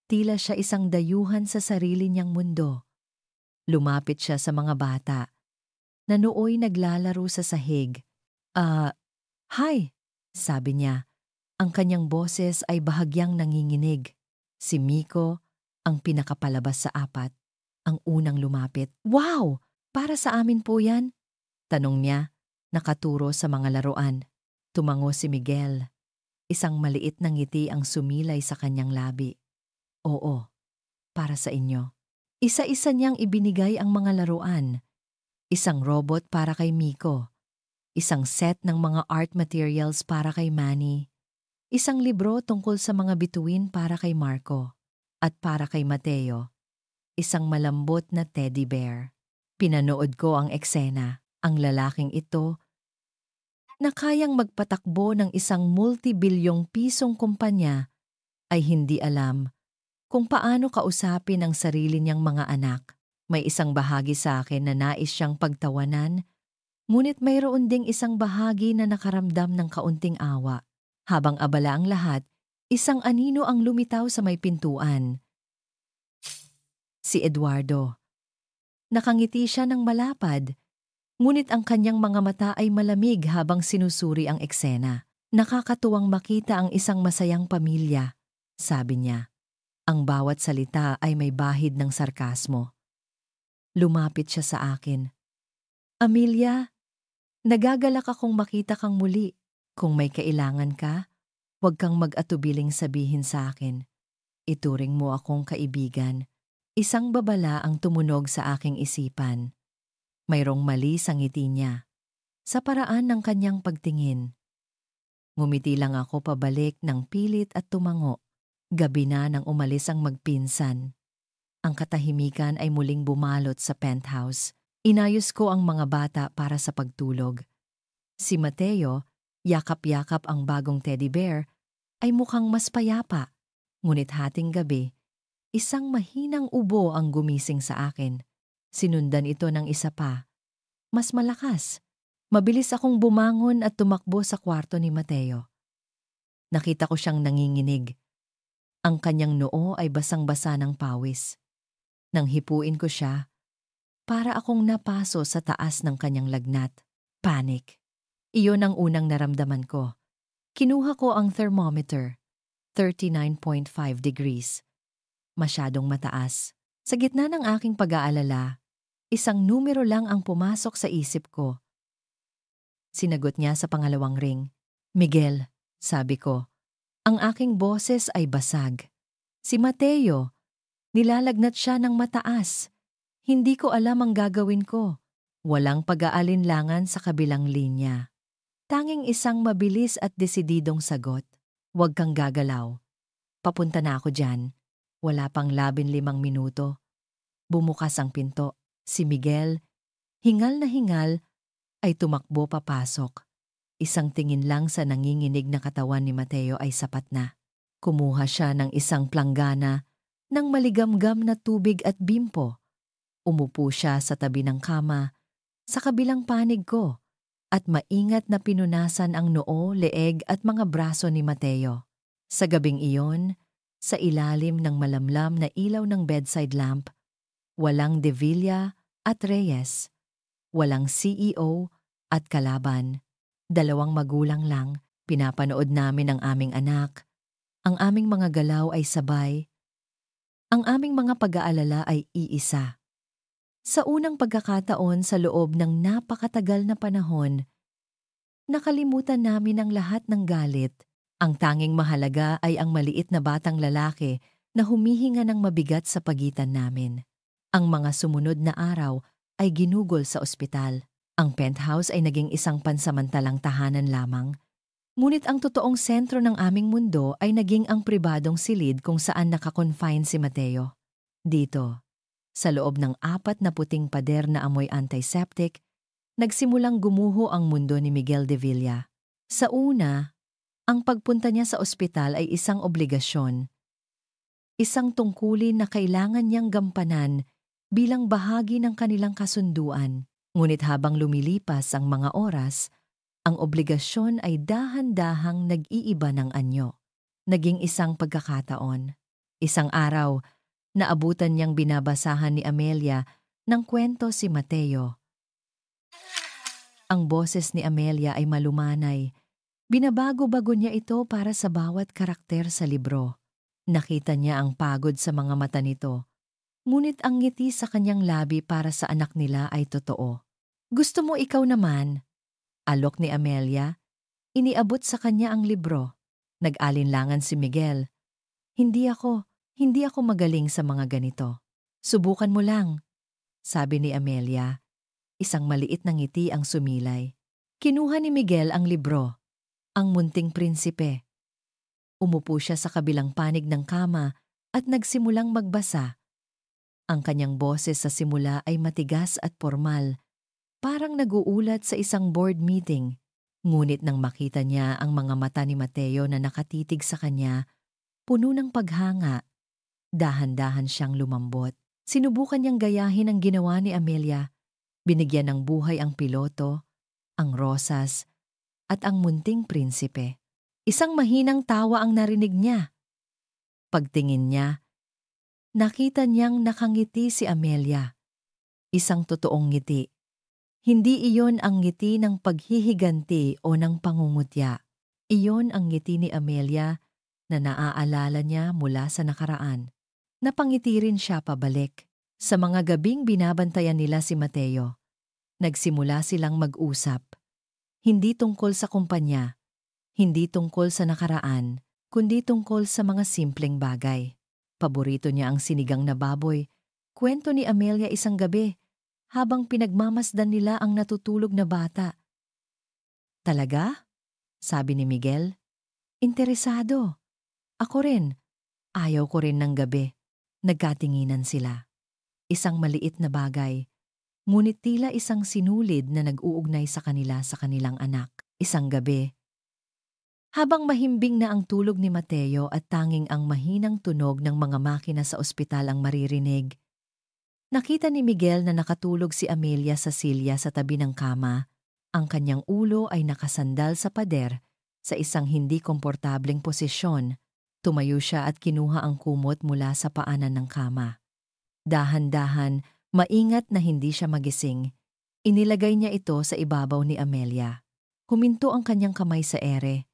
Tila siya isang dayuhan sa sarili niyang mundo. Lumapit siya sa mga bata, na nooy naglalaro sa sahig. Hi, sabi niya. Ang kanyang boses ay bahagyang nanginginig. Si Miko, ang pinakapalabas sa apat, ang unang lumapit. Wow! Para sa amin po yan? Tanong niya, nakaturo sa mga laruan. Tumango si Miguel. Isang maliit na ngiti ang sumilay sa kanyang labi. Oo, para sa inyo. Isa-isa niyang ibinigay ang mga laruan. Isang robot para kay Miko. Isang set ng mga art materials para kay Manny. Isang libro tungkol sa mga bituin para kay Marco. At para kay Mateo, isang malambot na teddy bear. Pinanood ko ang eksena. Ang lalaking ito na kayang magpatakbo ng isang multi-bilyong pisong kumpanya ay hindi alam kung paano kausapin ang sarili niyang mga anak. May isang bahagi sa akin na nais siyang pagtawanan, ngunit mayroon ding isang bahagi na nakaramdam ng kaunting awa. Habang abala ang lahat, isang anino ang lumitaw sa may pintuan. Si Eduardo. Nakangiti siya ng malapad. Ngunit ang kanyang mga mata ay malamig habang sinusuri ang eksena. Nakakatuwang makita ang isang masayang pamilya, sabi niya. Ang bawat salita ay may bahid ng sarkasmo. Lumapit siya sa akin. Amelia, nagagalak akong makita kang muli. Kung may kailangan ka, huwag kang mag-atubiling sabihin sa akin. Ituring mo akong kaibigan. Isang babala ang tumunog sa aking isipan. Mayroong mali sa ngiti niya. Sa paraan ng kanyang pagtingin. Ngumiti lang ako pabalik ng pilit at tumango. Gabi na nang umalis ang magpinsan. Ang katahimikan ay muling bumalot sa penthouse. Inayos ko ang mga bata para sa pagtulog. Si Mateo, yakap-yakap ang bagong teddy bear, ay mukhang mas payapa. Ngunit hating gabi, isang mahinang ubo ang gumising sa akin. Sinundan ito ng isa pa. Mas malakas. Mabilis akong bumangon at tumakbo sa kwarto ni Mateo. Nakita ko siyang nanginginig. Ang kanyang noo ay basang-basa ng pawis. Nang hipuin ko siya, para akong napaso sa taas ng kanyang lagnat. Panic. Iyon ang unang naramdaman ko. Kinuha ko ang thermometer. 39.5 degrees. Masyadong mataas. Sa gitna ng aking pag-aalala, isang numero lang ang pumasok sa isip ko. Sinagot niya sa pangalawang ring. Miguel, sabi ko. Ang aking boses ay basag. Si Mateo. Nilalagnat siya ng mataas. Hindi ko alam ang gagawin ko. Walang pag-aalinlangan sa kabilang linya. Tanging isang mabilis at desididong sagot. Huwag kang gagalaw. Papunta na ako dyan. Wala pang 15 minuto. Bumukas ang pinto. Si Miguel, hingal na hingal, ay tumakbo papasok. Isang tingin lang sa nanginginig na katawan ni Mateo ay sapat na. Kumuha siya ng isang planggana ng maligamgam na tubig at bimpo. Umupo siya sa tabi ng kama, sa kabilang panig ko, at maingat na pinunasan ang noo, leeg at mga braso ni Mateo. Sa gabing iyon, sa ilalim ng malamlam na ilaw ng bedside lamp, walang De Villa at Reyes, walang CEO at kalaban. 2 magulang lang, pinapanood namin ang aming anak. Ang aming mga galaw ay sabay. Ang aming mga pag-aalala ay iisa. Sa unang pagkakataon sa loob ng napakatagal na panahon, nakalimutan namin ang lahat ng galit. Ang tanging mahalaga ay ang maliit na batang lalaki na humihinga ng mabigat sa pagitan namin. Ang mga sumunod na araw ay ginugol sa ospital. Ang penthouse ay naging isang pansamantalang tahanan lamang. Ngunit ang totoong sentro ng aming mundo ay naging ang pribadong silid kung saan nakakonfine si Mateo. Dito, sa loob ng 4 na puting pader na amoy antiseptic, nagsimulang gumuho ang mundo ni Miguel de Villa. Sa una, ang pagpunta niya sa ospital ay isang obligasyon. Isang tungkulin na kailangan niyang gampanan bilang bahagi ng kanilang kasunduan. Ngunit habang lumilipas ang mga oras, ang obligasyon ay dahan-dahang nag-iiba ng anyo. Naging isang pagkakataon. Isang araw, naabutan niyang binabasahan ni Amelia ng kwento si Mateo. Ang boses ni Amelia ay malumanay. Binabago-bago niya ito para sa bawat karakter sa libro. Nakita niya ang pagod sa mga mata nito. Ngunit ang ngiti sa kanyang labi para sa anak nila ay totoo. Gusto mo ikaw naman? Alok ni Amelia. Iniabot sa kanya ang libro. Nag-alinlangan si Miguel. Hindi ako magaling sa mga ganito. Subukan mo lang, sabi ni Amelia. Isang maliit na ngiti ang sumilay. Kinuha ni Miguel ang libro, Ang Munting Prinsipe. Umupo siya sa kabilang panig ng kama at nagsimulang magbasa. Ang kanyang boses sa simula ay matigas at formal, parang nag-uulat sa isang board meeting. Ngunit nang makita niya ang mga mata ni Mateo na nakatitig sa kanya, puno ng paghanga, dahan-dahan siyang lumambot. Sinubukan niyang gayahin ang ginawa ni Amelia. Binigyan ng buhay ang piloto, ang rosas, at ang munting prinsipe. Isang mahinang tawa ang narinig niya. Pagtingin niya, nakita niyang nakangiti si Amelia. Isang totoong ngiti. Hindi iyon ang ngiti ng paghihiganti o ng pangungutya. Iyon ang ngiti ni Amelia na naaalala niya mula sa nakaraan. Napangiti rin siya pabalik. Sa mga gabing binabantayan nila si Mateo, nagsimula silang mag-usap. Hindi tungkol sa kumpanya, hindi tungkol sa nakaraan, kundi tungkol sa mga simpleng bagay. Paborito niya ang sinigang na baboy. Kwento ni Amelia isang gabi, habang pinagmamasdan nila ang natutulog na bata. Talaga? Sabi ni Miguel. Interesado. Ako rin. Ayaw ko rin ng gabi. Nagkatinginan sila. Isang maliit na bagay, ngunit tila isang sinulid na nag-uugnay sa kanila sa kanilang anak. Isang gabi, habang mahimbing na ang tulog ni Mateo at tanging ang mahinang tunog ng mga makina sa ospital ang maririnig, nakita ni Miguel na nakatulog si Amelia sa silya sa tabi ng kama. Ang kanyang ulo ay nakasandal sa pader sa isang hindi komportableng posisyon. Tumayo siya at kinuha ang kumot mula sa paanan ng kama. Dahan-dahan, maingat na hindi siya magising, inilagay niya ito sa ibabaw ni Amelia. Huminto ang kanyang kamay sa ere.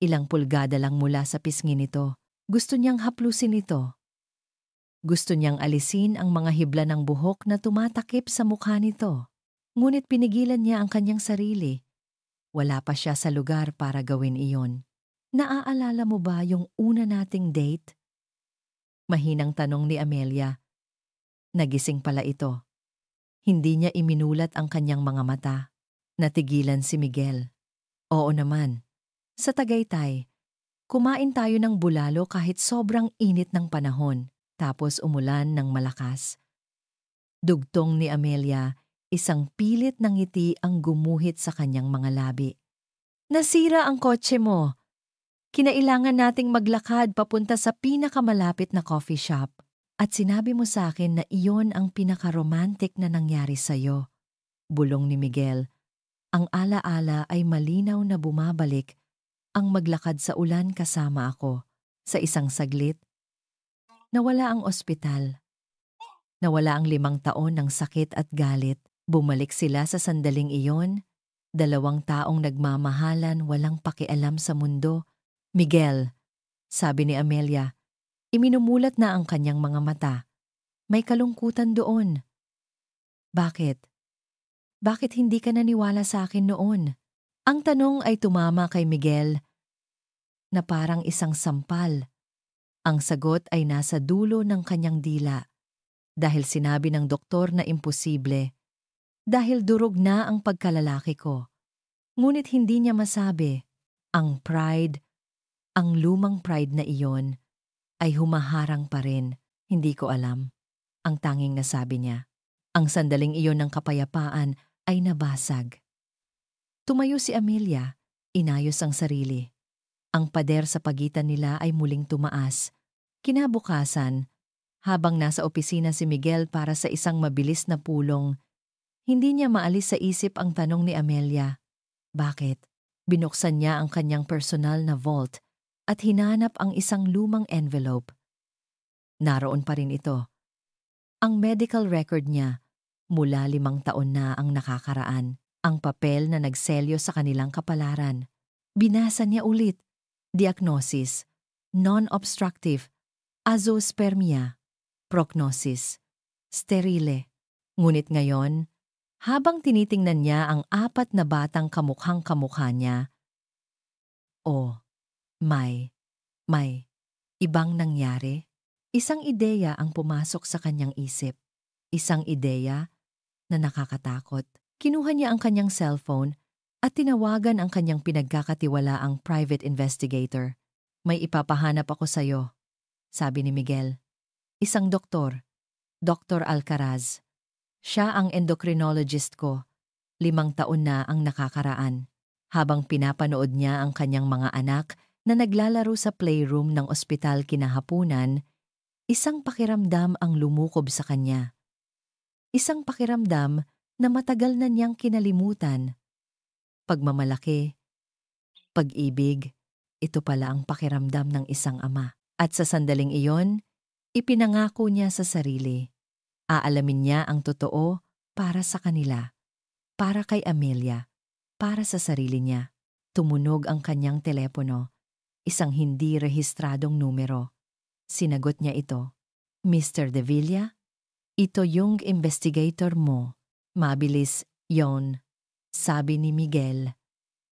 Ilang pulgada lang mula sa pisngi nito. Gusto niyang haplusin ito. Gusto niyang alisin ang mga hibla ng buhok na tumatakip sa mukha nito. Ngunit pinigilan niya ang kanyang sarili. Wala pa siya sa lugar para gawin iyon. Naaalala mo ba yung una nating date? Mahinang tanong ni Amelia. Nagising pala ito. Hindi niya iminulat ang kanyang mga mata. Natigilan si Miguel. Oo naman. Sa Tagaytay, kumain tayo ng bulalo kahit sobrang init ng panahon, tapos umulan ng malakas. Dugtong ni Amelia, isang pilit ng ngiti ang gumuhit sa kanyang mga labi. Nasira ang kotse mo. Kinailangan nating maglakad papunta sa pinakamalapit na coffee shop. At sinabi mo sa akin na iyon ang pinaka-romantic na nangyari sa'yo. Bulong ni Miguel. Ang alaala ay malinaw na bumabalik ang maglakad sa ulan kasama ako. Sa isang saglit, nawala ang ospital. Nawala ang 5 taon ng sakit at galit. Bumalik sila sa sandaling iyon. 2 taong nagmamahalan, walang pakialam sa mundo. Miguel, sabi ni Amelia, iminumulat na ang kanyang mga mata. May kalungkutan doon. Bakit? Bakit hindi ka naniwala sa akin noon? Ang tanong ay tumama kay Miguel na parang isang sampal. Ang sagot ay nasa dulo ng kanyang dila. Dahil sinabi ng doktor na imposible. Dahil durog na ang pagkalalaki ko. Ngunit hindi niya masabi. Ang pride, ang lumang pride na iyon, ay humaharang pa rin. Hindi ko alam. Ang tanging nasabi niya. Ang sandaling iyon ng kapayapaan ay nabasag. Tumayo si Amelia, inayos ang sarili. Ang pader sa pagitan nila ay muling tumaas. Kinabukasan, habang nasa opisina si Miguel para sa isang mabilis na pulong, hindi niya maalis sa isip ang tanong ni Amelia. Bakit? Binuksan niya ang kanyang personal na vault at hinanap ang isang lumang envelope. Naroon pa rin ito. Ang medical record niya, mula 5 taon na ang nakakaraan. Ang papel na nagselyo sa kanilang kapalaran. Binasa niya ulit. Diagnosis, non-obstructive, azoospermia. Prognosis, sterile. Ngunit ngayon, habang tinitingnan niya ang 4 na batang kamukhang-kamukha niya, may ibang nangyari. Isang ideya ang pumasok sa kanyang isip. Isang ideya na nakakatakot. Kinuha niya ang kanyang cellphone at tinawagan ang kanyang pinagkakatiwalaang private investigator. May ipapahanap ako sa'yo, sabi ni Miguel. Isang doktor, Dr. Alcaraz. Siya ang endocrinologist ko. 5 taon na ang nakakaraan. Habang pinapanood niya ang kanyang mga anak na naglalaro sa playroom ng ospital kinahapunan, isang pakiramdam ang lumukob sa kanya. Isang pakiramdam na matagal na niyang kinalimutan. Pagmamalaki, pag-ibig, ito pala ang pakiramdam ng isang ama. At sa sandaling iyon, ipinangako niya sa sarili. Aalamin niya ang totoo para sa kanila. para kay Amelia, para sa sarili niya. Tumunog ang kanyang telepono, isang hindi rehistradong numero. Sinagot niya ito. Mr. De Villa? Ito yung investigator mo. Mabilis, yon. Sabi ni Miguel.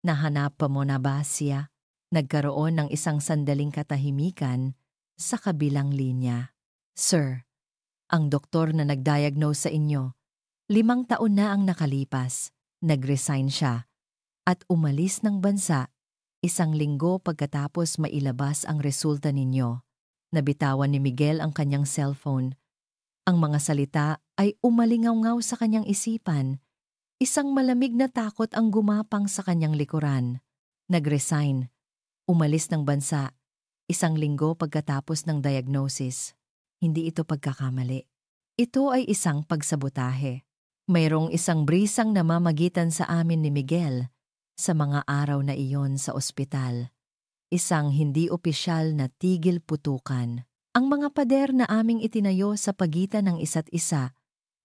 Nahanap pa mo na ba siya? Nagkaroon ng isang sandaling katahimikan sa kabilang linya. Sir, ang doktor na nag-diagnose sa inyo, 5 taon na ang nakalipas. Nag-resign siya at umalis ng bansa 1 linggo pagkatapos mailabas ang resulta ninyo. Nabitawan ni Miguel ang kanyang cellphone. Ang mga salita ay umalingaw-ngaw sa kanyang isipan. Isang malamig na takot ang gumapang sa kanyang likuran. Nag-resign. Umalis ng bansa 1 linggo pagkatapos ng diagnosis. Hindi ito pagkakamali. Ito ay isang pagsabotahe. Mayroong isang brisang namamagitan sa amin ni Miguel sa mga araw na iyon sa ospital. Isang hindi opisyal na tigil putukan. Ang mga pader na aming itinayo sa pagitan ng isa't isa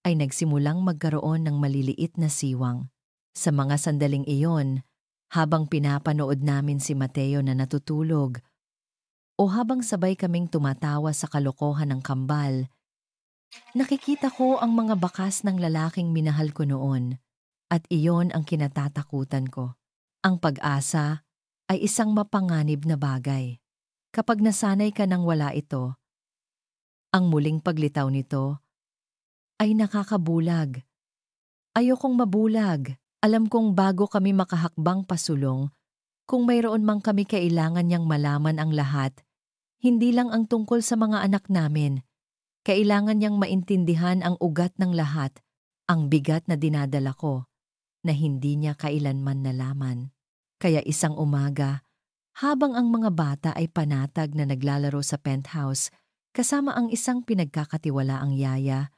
ay nagsimulang magkaroon ng maliliit na siwang. Sa mga sandaling iyon, habang pinapanood namin si Mateo na natutulog, o habang sabay kaming tumatawa sa kalokohan ng kambal, nakikita ko ang mga bakas ng lalaking minahal ko noon, at iyon ang kinatatakutan ko. Ang pag-asa ay isang mapanganib na bagay. Kapag nasanay ka nang wala ito, ang muling paglitaw nito ay nakakabulag. Ayokong mabulag. Alam kong bago kami makahakbang pasulong, kung mayroon mang kami kailangan niyang malaman ang lahat, hindi lang ang tungkol sa mga anak namin. Kailangan niyang maintindihan ang ugat ng lahat, ang bigat na dinadala ko, na hindi niya kailanman nalaman. Kaya isang umaga, habang ang mga bata ay panatag na naglalaro sa penthouse, kasama ang isang pinagkakatiwalaang yaya,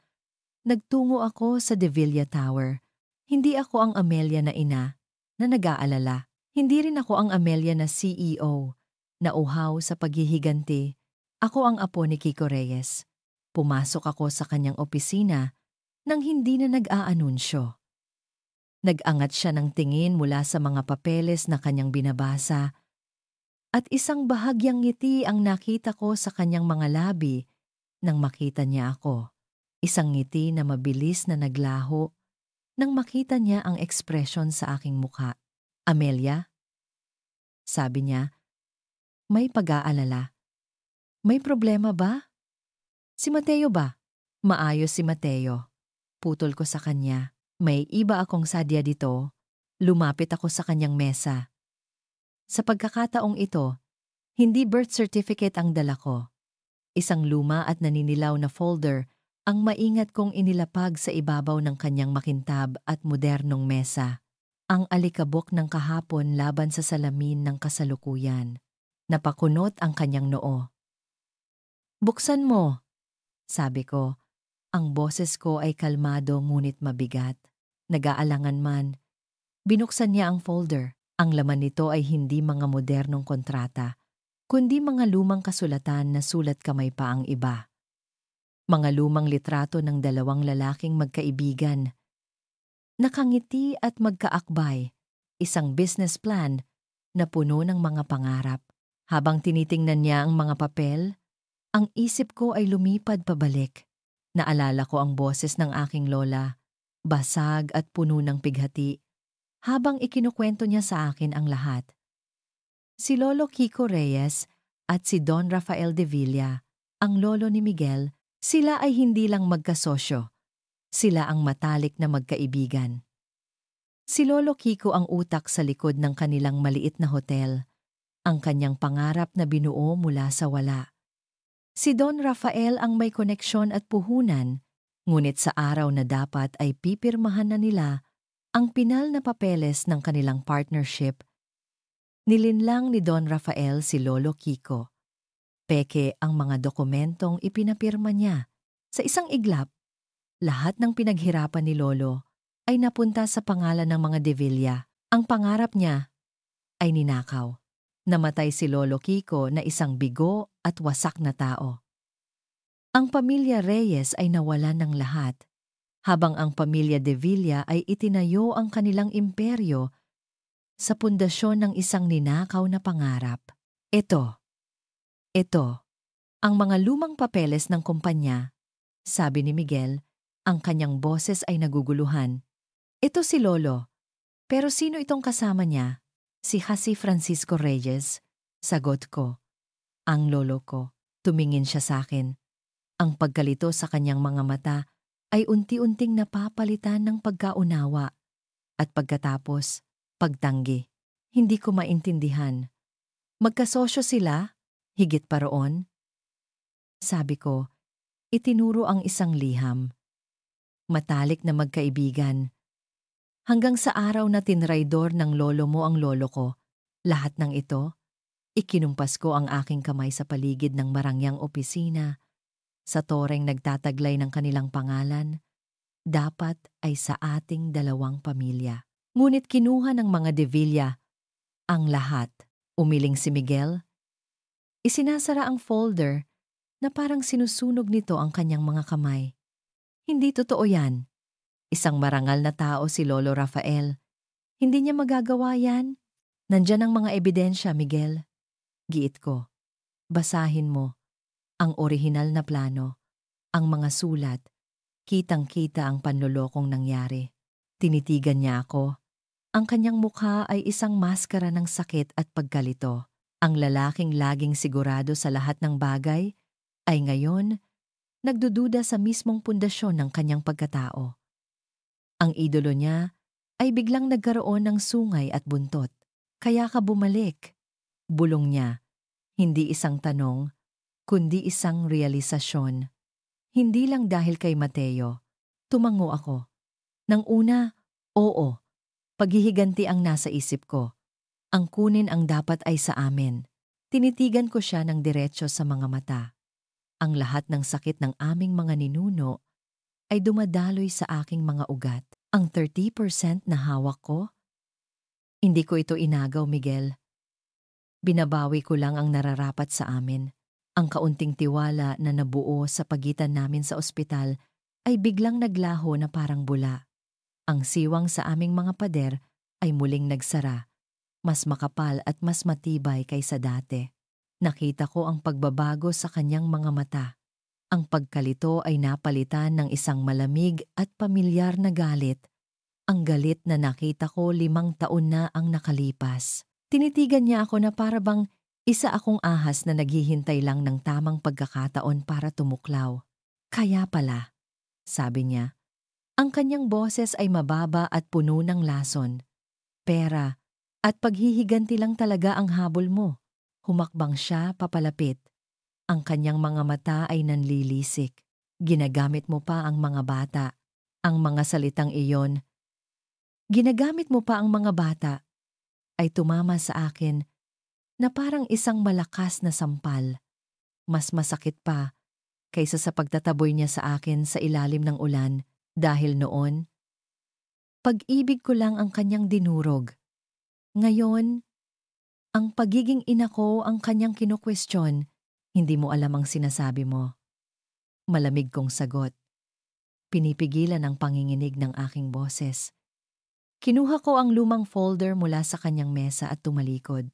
nagtungo ako sa De Villa Tower. Hindi ako ang Amelia na ina, na nag-aalala. Hindi rin ako ang Amelia na CEO, na uhaw sa paghihiganti. Ako ang apo ni Kiko Reyes. Pumasok ako sa kanyang opisina nang hindi na nag-aanunsyo. Nag-angat siya ng tingin mula sa mga papeles na kanyang binabasa, at isang bahagyang ngiti ang nakita ko sa kanyang mga labi nang makita niya ako. Isang ngiti na mabilis na naglaho nang makita niya ang ekspresyon sa aking mukha. Amelia? Sabi niya, may pag-aalala. May problema ba? Si Mateo ba? Maayos si Mateo. Putol ko sa kanya. May iba akong sadya dito. Lumapit ako sa kanyang mesa. Sa pagkakataong ito, hindi birth certificate ang dala ko. Isang luma at naninilaw na folder ang maingat kong inilapag sa ibabaw ng kanyang makintab at modernong mesa. Ang alikabok ng kahapon laban sa salamin ng kasalukuyan. Napakunot ang kanyang noo. Buksan mo, sabi ko. Ang boses ko ay kalmado ngunit mabigat. Nag-aalangan man. Binuksan niya ang folder. Ang laman nito ay hindi mga modernong kontrata, kundi mga lumang kasulatan na sulat kamay pa ang iba. Mga lumang litrato ng 2 lalaking magkaibigan. Nakangiti at magkaakbay, isang business plan na puno ng mga pangarap. Habang tinitingnan niya ang mga papel, ang isip ko ay lumipad pabalik. Naalala ko ang boses ng aking lola, basag at puno ng pighati, habang ikinukwento niya sa akin ang lahat. Si Lolo Kiko Reyes at si Don Rafael de Villa, ang lolo ni Miguel, sila ay hindi lang magkasosyo. Sila ang matalik na magkaibigan. Si Lolo Kiko ang utak sa likod ng kanilang maliit na hotel, ang kanyang pangarap na binuo mula sa wala. Si Don Rafael ang may koneksyon at puhunan, ngunit sa araw na dapat ay pipirmahan na nila ang pinal na papeles ng kanilang partnership, nilinlang ni Don Rafael si Lolo Kiko. Peke ang mga dokumentong ipinapirma niya. Sa isang iglap, lahat ng pinaghirapan ni Lolo ay napunta sa pangalan ng mga De Villa. Ang pangarap niya ay ninakaw. Namatay si Lolo Kiko na isang bigo at wasak na tao. Ang pamilya Reyes ay nawalan ng lahat. habang ang pamilya de Villa ay itinayo ang kanilang imperyo sa pundasyon ng isang ninakaw na pangarap. Ito, ang mga lumang papeles ng kumpanya, sabi ni Miguel, ang kanyang boses ay naguguluhan. Ito si Lolo, pero sino itong kasama niya? Si Jose Francisco Reyes, sagot ko. Ang lolo ko, tumingin siya sa akin. Ang pagkalito sa kanyang mga mata ay unti-unting napapalitan ng pagkaunawa. At pagkatapos, pagtanggi. Hindi ko maintindihan. Magkasosyo sila? Higit pa roon? Sabi ko, itinuro ang isang liham. Matalik na magkaibigan. Hanggang sa araw na tinraidor ng lolo mo ang lolo ko, lahat ng ito, ikinumpas ko ang aking kamay sa paligid ng marangyang opisina, sa toreng nagtataglay ng kanilang pangalan, dapat ay sa ating dalawang pamilya. Ngunit kinuha ng mga de Villa ang lahat. Umiling si Miguel. Isinasara ang folder na parang sinusunog nito ang kanyang mga kamay. Hindi totoo yan. Isang marangal na tao si Lolo Rafael. Hindi niya magagawa yan. Nandyan ang mga ebidensya, Miguel. Giit ko. Basahin mo ang orihinal na plano, ang mga sulat. Kitang-kita ang panlolokong nangyari. Tinitigan niya ako. Ang kanyang mukha ay isang maskara ng sakit at pagkalito. Ang lalaking laging sigurado sa lahat ng bagay ay ngayon nagdududa sa mismong pundasyon ng kanyang pagkatao. Ang idolo niya ay biglang nagkaroon ng sungay at buntot. Kaya ka bumalik. Bulong niya. Hindi isang tanong, kundi isang realisasyon. Hindi lang dahil kay Mateo. Tumango ako. Nang una, oo. Paghihiganti ang nasa isip ko. Ang kunin ang dapat ay sa amin. Tinitigan ko siya ng diretso sa mga mata. Ang lahat ng sakit ng aming mga ninuno ay dumadaloy sa aking mga ugat. Ang 30% na hawak ko? Hindi ko ito inagaw, Miguel. Binabawi ko lang ang nararapat sa amin. Ang kaunting tiwala na nabuo sa pagitan namin sa ospital ay biglang naglaho na parang bula. Ang siwang sa aming mga pader ay muling nagsara, mas makapal at mas matibay kaysa dati. Nakita ko ang pagbabago sa kanyang mga mata. Ang pagkalito ay napalitan ng isang malamig at pamilyar na galit. Ang galit na nakita ko 5 taon na ang nakalipas. Tinitigan niya ako na para bang isa akong ahas na naghihintay lang ng tamang pagkakataon para tumuklaw. Kaya pala, sabi niya, ang kanyang boses ay mababa at puno ng lason. Pera at paghihiganti lang talaga ang habol mo. Humakbang siya papalapit. Ang kanyang mga mata ay nanlilisik. Ginagamit mo pa ang mga bata. Ang mga salitang iyon. Ginagamit mo pa ang mga bata ay tumama sa akin na parang isang malakas na sampal. Mas masakit pa kaysa sa pagtataboy niya sa akin sa ilalim ng ulan dahil noon, pag-ibig ko lang ang kanyang dinurog. Ngayon, ang pagiging ina ko ang kanyang kinukwestiyon, hindi mo alam ang sinasabi mo. Malamig kong sagot. Pinipigilan ang panginginig ng aking boses. Kinuha ko ang lumang folder mula sa kanyang mesa at tumalikod.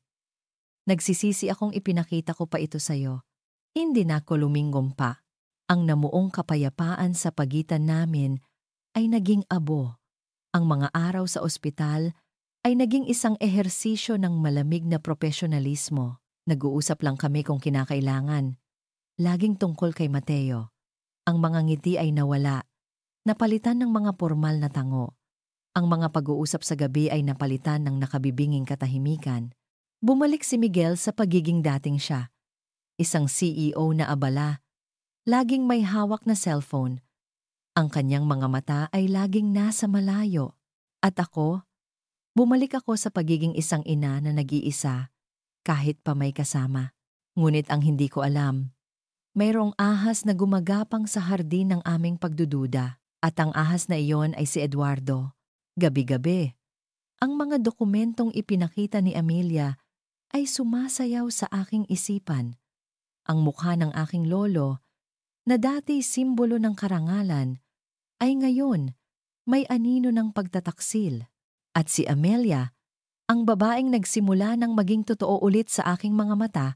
Nagsisisi akong ipinakita ko pa ito sa'yo. Hindi na ako luminggong pa. Ang namuong kapayapaan sa pagitan namin ay naging abo. Ang mga araw sa ospital ay naging isang ehersisyo ng malamig na profesionalismo. Nag-uusap lang kami kung kinakailangan. Laging tungkol kay Mateo. Ang mga ngiti ay nawala. Napalitan ng mga formal na tango. Ang mga pag-uusap sa gabi ay napalitan ng nakabibinging katahimikan. Bumalik si Miguel sa pagiging dating siya. Isang CEO na abala. Laging may hawak na cellphone. Ang kanyang mga mata ay laging nasa malayo. At ako, bumalik ako sa pagiging isang ina na nag-iisa, kahit pa may kasama. Ngunit ang hindi ko alam, mayroong ahas na gumagapang sa hardin ng aming pagdududa. At ang ahas na iyon ay si Eduardo. Gabi-gabi, ang mga dokumentong ipinakita ni Amelia ay sumasayaw sa aking isipan. Ang mukha ng aking lolo, na dati simbolo ng karangalan, ay ngayon may anino ng pagtataksil. At si Amelia, ang babaeng nagsimula ng maging totoo ulit sa aking mga mata.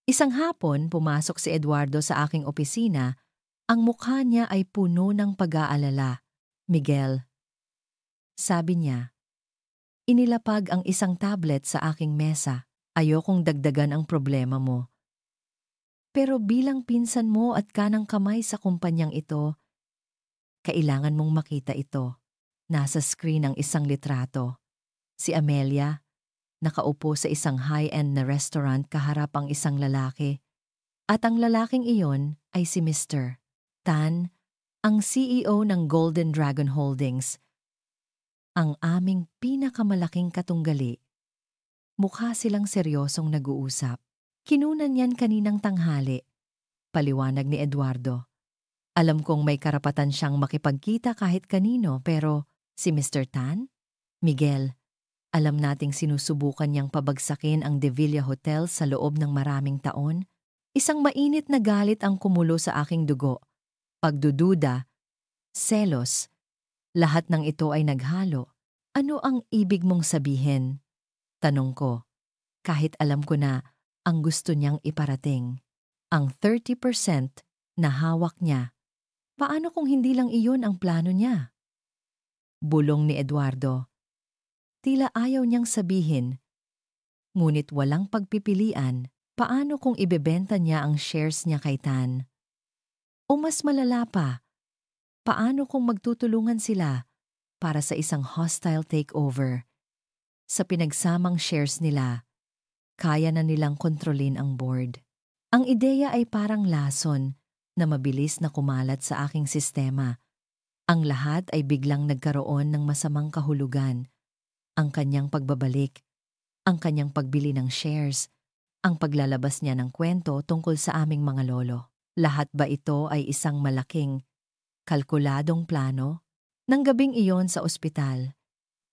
Isang hapon, pumasok si Eduardo sa aking opisina. Ang mukha niya ay puno ng pag-aalala. "Miguel," sabi niya, inilapag ang isang tablet sa aking mesa. "Ayokong dagdagan ang problema mo. Pero bilang pinsan mo at kanang kamay sa kumpanyang ito, kailangan mong makita ito." Nasa screen ang isang litrato. Si Amelia, nakaupo sa isang high-end na restaurant kaharap ang isang lalaki. At ang lalaking iyon ay si Mr. Tan, ang CEO ng Golden Dragon Holdings, ang aming pinakamalaking katunggali. Mukha silang seryosong nag-uusap. Kinunan yan kaninang tanghali. Paliwanag ni Eduardo. Alam kong may karapatan siyang makipagkita kahit kanino, pero si Mr. Tan? Miguel, alam nating sinusubukan niyang pabagsakin ang De Villa Hotel sa loob ng maraming taon. Isang mainit na galit ang kumulo sa aking dugo. Pagdududa, selos, lahat ng ito ay naghalo. "Ano ang ibig mong sabihin?" tanong ko, kahit alam ko na ang gusto niyang iparating. Ang 30% na hawak niya. Paano kung hindi lang iyon ang plano niya? Bulong ni Eduardo. Tila ayaw niyang sabihin. Ngunit walang pagpipilian. Paano kung ibebenta niya ang shares niya kay Tan? O mas malala pa, paano kung magtutulungan sila para sa isang hostile takeover? Sa pinagsamang shares nila, kaya na nilang kontrolin ang board. Ang ideya ay parang lason na mabilis na kumalat sa aking sistema. Ang lahat ay biglang nagkaroon ng masamang kahulugan. Ang kanyang pagbabalik, ang kanyang pagbili ng shares, ang paglalabas niya ng kwento tungkol sa aming mga lolo. Lahat ba ito ay isang malaking, kalkuladong plano? Nang gabing iyon sa ospital,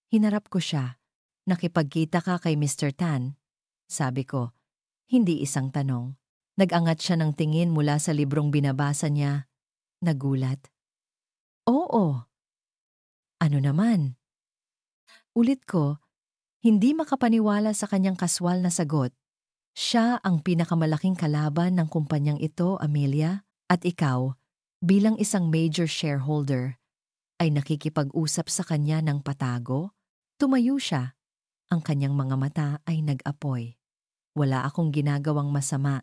hinarap ko siya. "Nakipagkita ka kay Mr. Tan?" sabi ko, hindi isang tanong. Nag-angat siya ng tingin mula sa librong binabasa niya. Nagulat. "Oo." "Ano naman?" Ulit ko, hindi makapaniwala sa kanyang kaswal na sagot. "Siya ang pinakamalaking kalaban ng kumpanyang ito, Amelia, at ikaw, bilang isang major shareholder, ay nakikipag-usap sa kanya ng patago?" Tumayo siya. Ang kanyang mga mata ay nag-apoy. "Wala akong ginagawang masama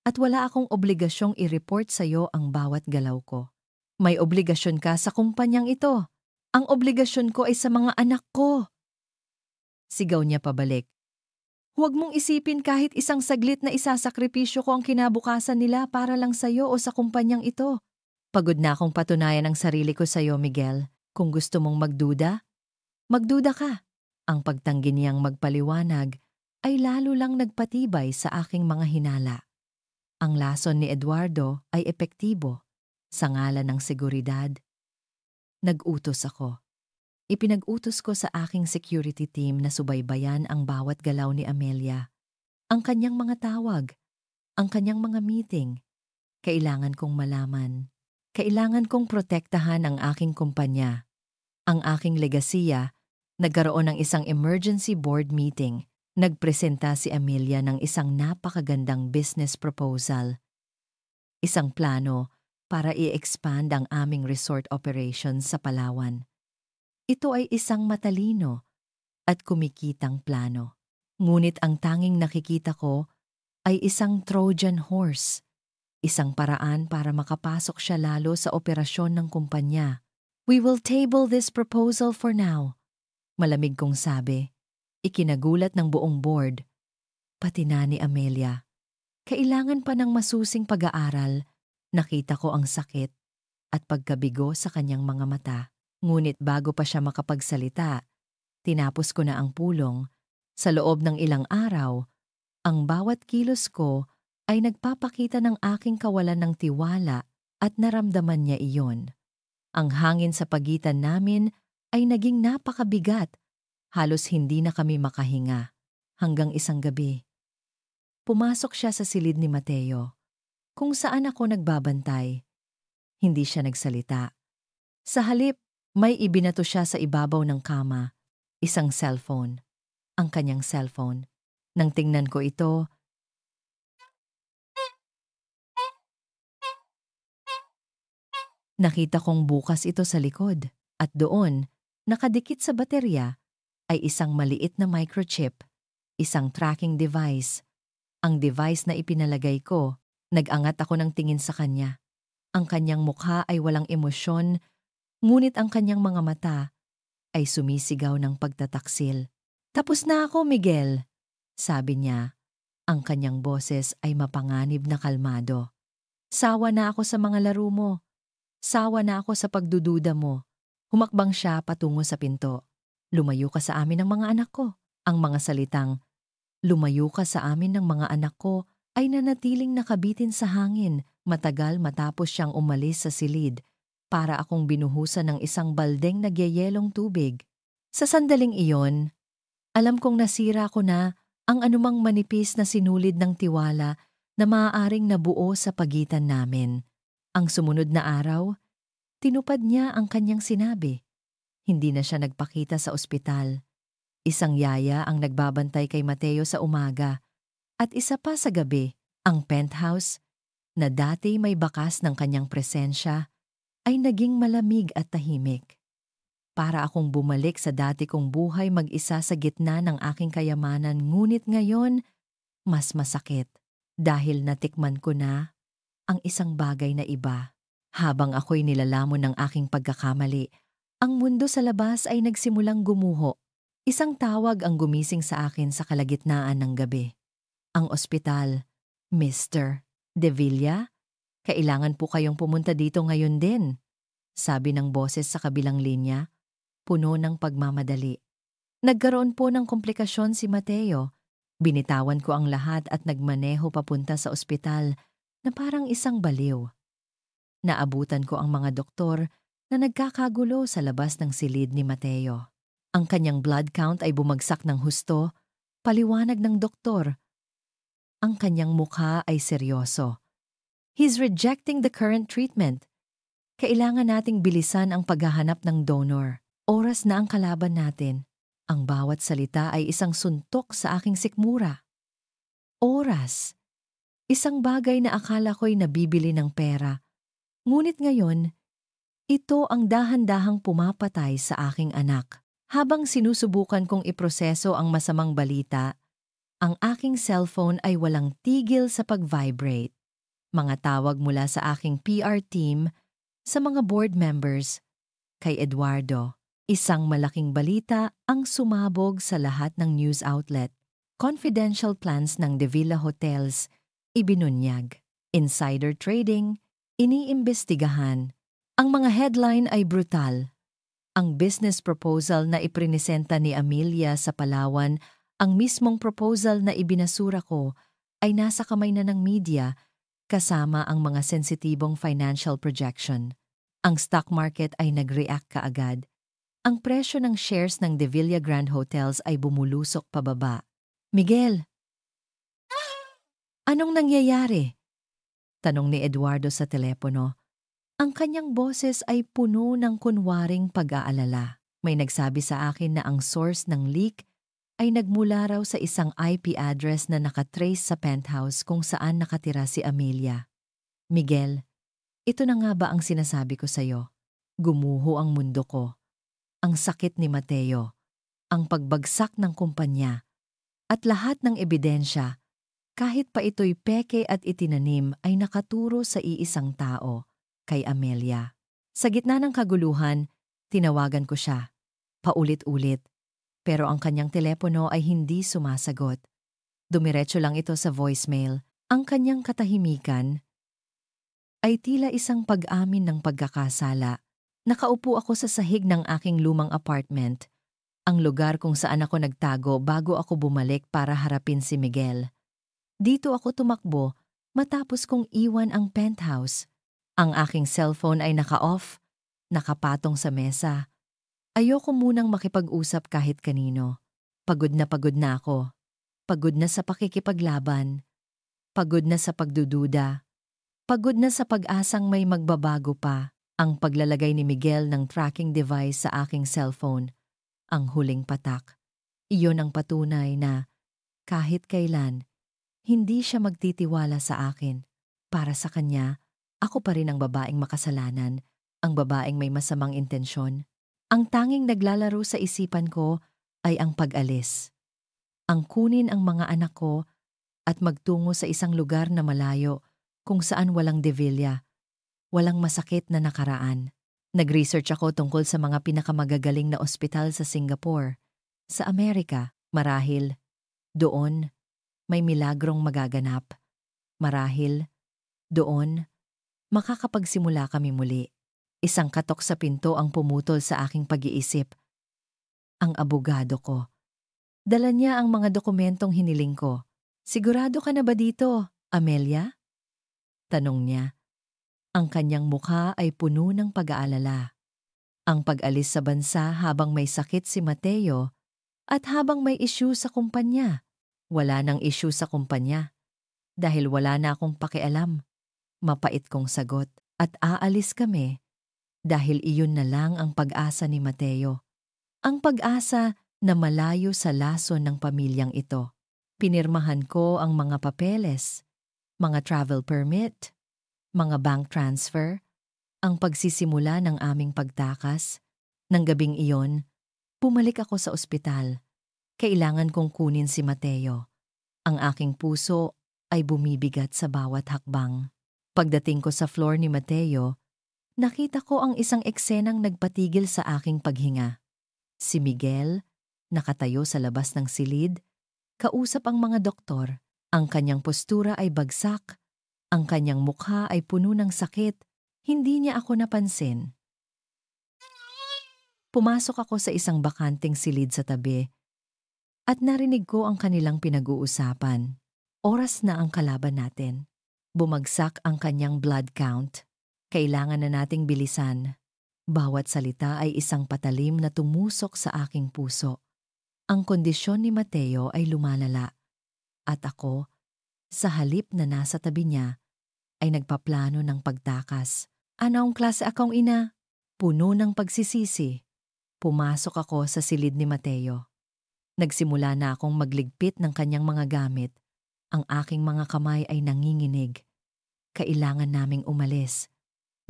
at wala akong obligasyong i-report sa iyo ang bawat galaw ko. May obligasyon ka sa kumpanyang ito. Ang obligasyon ko ay sa mga anak ko." Sigaw niya pabalik. "Huwag mong isipin kahit isang saglit na isasakripisyo ko ang kinabukasan nila para lang sa iyo o sa kumpanyang ito. Pagod na akong patunayan ang sarili ko sa iyo, Miguel. Kung gusto mong magduda, magduda ka." Ang pagtanggi niyang magpaliwanag ay lalo lang nagpatibay sa aking mga hinala. Ang lason ni Eduardo ay epektibo. Sa ngalan ng seguridad, nag-utos ako. Ipinag-utos ko sa aking security team na subaybayan ang bawat galaw ni Amelia. Ang kanyang mga tawag, ang kanyang mga meeting. Kailangan kong malaman. Kailangan kong protektahan ang aking kumpanya. Ang aking legasiya. Nagkaroon ng isang emergency board meeting. Nagpresenta si Amelia ng isang napakagandang business proposal. Isang plano para i-expand ang aming resort operations sa Palawan. Ito ay isang matalino at kumikitang plano. Ngunit ang tanging nakikita ko ay isang Trojan horse. Isang paraan para makapasok siya lalo sa operasyon ng kumpanya. "We will table this proposal for now." Malamig kong sabi. Ikinagulat ng buong board, pati na ni Amelia. Kailangan pa ng masusing pag-aaral. Nakita ko ang sakit at pagkabigo sa kanyang mga mata. Ngunit bago pa siya makapagsalita, tinapos ko na ang pulong. Sa loob ng ilang araw, ang bawat kilos ko ay nagpapakita ng aking kawalan ng tiwala at naramdaman niya iyon. Ang hangin sa pagitan namin ay naging napakabigat. Halos hindi na kami makahinga. Hanggang isang gabi, pumasok siya sa silid ni Mateo, kung saan ako nagbabantay. Hindi siya nagsalita. Sa halip, may ibinato siya sa ibabaw ng kama, isang cellphone, ang kanyang cellphone. Nang tingnan ko ito, nakita kong bukas ito sa likod at doon, nakadikit sa baterya, ay isang maliit na microchip, isang tracking device. Ang device na ipinalagay ko, nag-angat ako ng tingin sa kanya. Ang kanyang mukha ay walang emosyon, ngunit ang kanyang mga mata ay sumisigaw ng pagtataksil. "Tapos na ako, Miguel," sabi niya. Ang kanyang boses ay mapanganib na kalmado. "Sawa na ako sa mga laro mo. Sawa na ako sa pagdududa mo." Humakbang siya patungo sa pinto. "Lumayo ka sa amin ng mga anak ko." Ang mga salitang, "Lumayo ka sa amin ng mga anak ko," ay nanatiling nakabitin sa hangin matagal matapos siyang umalis sa silid para akong binuhusan ng isang baldeng nagyayelong tubig. Sa sandaling iyon, alam kong nasira ko na ang anumang manipis na sinulid ng tiwala na maaaring nabuo sa pagitan namin. Ang sumunod na araw, tinupad niya ang kanyang sinabi. Hindi na siya nagpakita sa ospital. Isang yaya ang nagbabantay kay Mateo sa umaga at isa pa sa gabi, ang penthouse na dati may bakas ng kanyang presensya ay naging malamig at tahimik. Para akong bumalik sa dati kong buhay mag-isa sa gitna ng aking kayamanan, ngunit ngayon mas masakit dahil natikman ko na ang isang bagay na iba. Habang ako'y nilalamon ng aking pagkakamali, ang mundo sa labas ay nagsimulang gumuho. Isang tawag ang gumising sa akin sa kalagitnaan ng gabi. Ang ospital, "Mr. De Villa, kailangan po kayong pumunta dito ngayon din," sabi ng boses sa kabilang linya, puno ng pagmamadali. Nagkaroon po ng komplikasyon si Mateo. Binitawan ko ang lahat at nagmaneho papunta sa ospital na parang isang baliw. Naabutan ko ang mga doktor na nagkakagulo sa labas ng silid ni Mateo. Ang kanyang blood count ay bumagsak ng husto, paliwanag ng doktor. Ang kanyang mukha ay seryoso. "He's rejecting the current treatment. Kailangan nating bilisan ang paghahanap ng donor. Oras na ang kalaban natin." Ang bawat salita ay isang suntok sa aking sikmura. Oras. Isang bagay na akala ko'y nabibili ng pera. Ngunit ngayon, ito ang dahan-dahang pumapatay sa aking anak. Habang sinusubukan kong iproseso ang masamang balita, ang aking cellphone ay walang tigil sa pag-vibrate. Mga tawag mula sa aking PR team, sa mga board members, kay Eduardo. Isang malaking balita ang sumabog sa lahat ng news outlet. Confidential plans ng De Villa Hotels, ibinunyag. Insider trading, iniimbestigahan. Ang mga headline ay brutal. Ang business proposal na iprinisenta ni Amelia sa Palawan, ang mismong proposal na ibinasura ko, ay nasa kamay na ng media kasama ang mga sensitibong financial projection. Ang stock market ay nag-react kaagad. Ang presyo ng shares ng De Villa Grand Hotels ay bumulusok pababa. "Miguel, anong nangyayari?" tanong ni Eduardo sa telepono. Ang kanyang boses ay puno ng kunwaring pag-aalala. May nagsabi sa akin na ang source ng leak ay nagmula raw sa isang IP address na nakatrace sa penthouse kung saan nakatira si Amelia. "Miguel, ito na nga ba ang sinasabi ko sa'yo? Gumuho ang mundo ko. Ang sakit ni Mateo, ang pagbagsak ng kumpanya, at lahat ng ebidensya, kahit pa ito'y peke at itinanim, ay nakaturo sa iisang tao, kay Amelia." Sa gitna ng kaguluhan, tinawagan ko siya, paulit-ulit, pero ang kanyang telepono ay hindi sumasagot. Dumiretso lang ito sa voicemail. Ang kanyang katahimikan ay tila isang pag-amin ng pagkakasala. Nakaupo ako sa sahig ng aking lumang apartment, ang lugar kung saan ako nagtago bago ako bumalik para harapin si Miguel. Dito ako tumakbo matapos kong iwan ang penthouse. Ang aking cellphone ay naka-off, nakapatong sa mesa. Ayoko munang makipag-usap kahit kanino. Pagod na ako. Pagod na sa pakikipaglaban. Pagod na sa pagdududa. Pagod na sa pag-asang may magbabago pa. Ang paglalagay ni Miguel ng tracking device sa aking cellphone, ang huling patak. Iyon ang patunay na kahit kailan, hindi siya magtitiwala sa akin. Para sa kanya, ako pa rin ang babaeng makasalanan, ang babaeng may masamang intensyon. Ang tanging naglalaro sa isipan ko ay ang pag-alis. Ang kunin ang mga anak ko at magtungo sa isang lugar na malayo kung saan walang Devilla, walang masakit na nakaraan. Nag-research ako tungkol sa mga pinakamagagaling na ospital sa Singapore, sa Amerika. Marahil, doon, may milagrong magaganap. Marahil, doon, makakapagsimula kami muli. Isang katok sa pinto ang pumutol sa aking pag-iisip. Ang abogado ko. Dala niya ang mga dokumentong hiniling ko. Sigurado ka na ba dito, Amelia? Tanong niya. Ang kanyang mukha ay puno ng pag-aalala. Ang pag-alis sa bansa habang may sakit si Mateo at habang may issue sa kumpanya. Wala nang issue sa kumpanya dahil wala na akong pakialam. Mapait kong sagot at aalis kami dahil iyon na lang ang pag-asa ni Mateo. Ang pag-asa na malayo sa lason ng pamilyang ito. Pinirmahan ko ang mga papeles, mga travel permit, mga bank transfer, ang pagsisimula ng aming pagtakas. Nang gabing iyon, bumalik ako sa ospital. Kailangan kong kunin si Mateo. Ang aking puso ay bumibigat sa bawat hakbang. Pagdating ko sa floor ni Mateo, nakita ko ang isang eksenang nagpatigil sa aking paghinga. Si Miguel, nakatayo sa labas ng silid, kausap ang mga doktor. Ang kanyang postura ay bagsak. Ang kanyang mukha ay puno ng sakit. Hindi niya ako napansin. Pumasok ako sa isang bakanting silid sa tabi at narinig ko ang kanilang pinag-uusapan. Oras na ang kalaban natin. Bumagsak ang kanyang blood count. Kailangan na nating bilisan. Bawat salita ay isang patalim na tumusok sa aking puso. Ang kondisyon ni Mateo ay lumalala. At ako, sa halip na nasa tabi niya, ay nagpaplano ng pagtakas. Anong klase akong ina? Puno ng pagsisisi. Pumasok ako sa silid ni Mateo. Nagsimula na akong magligpit ng kanyang mga gamit. Ang aking mga kamay ay nanginginig. Kailangan naming umalis.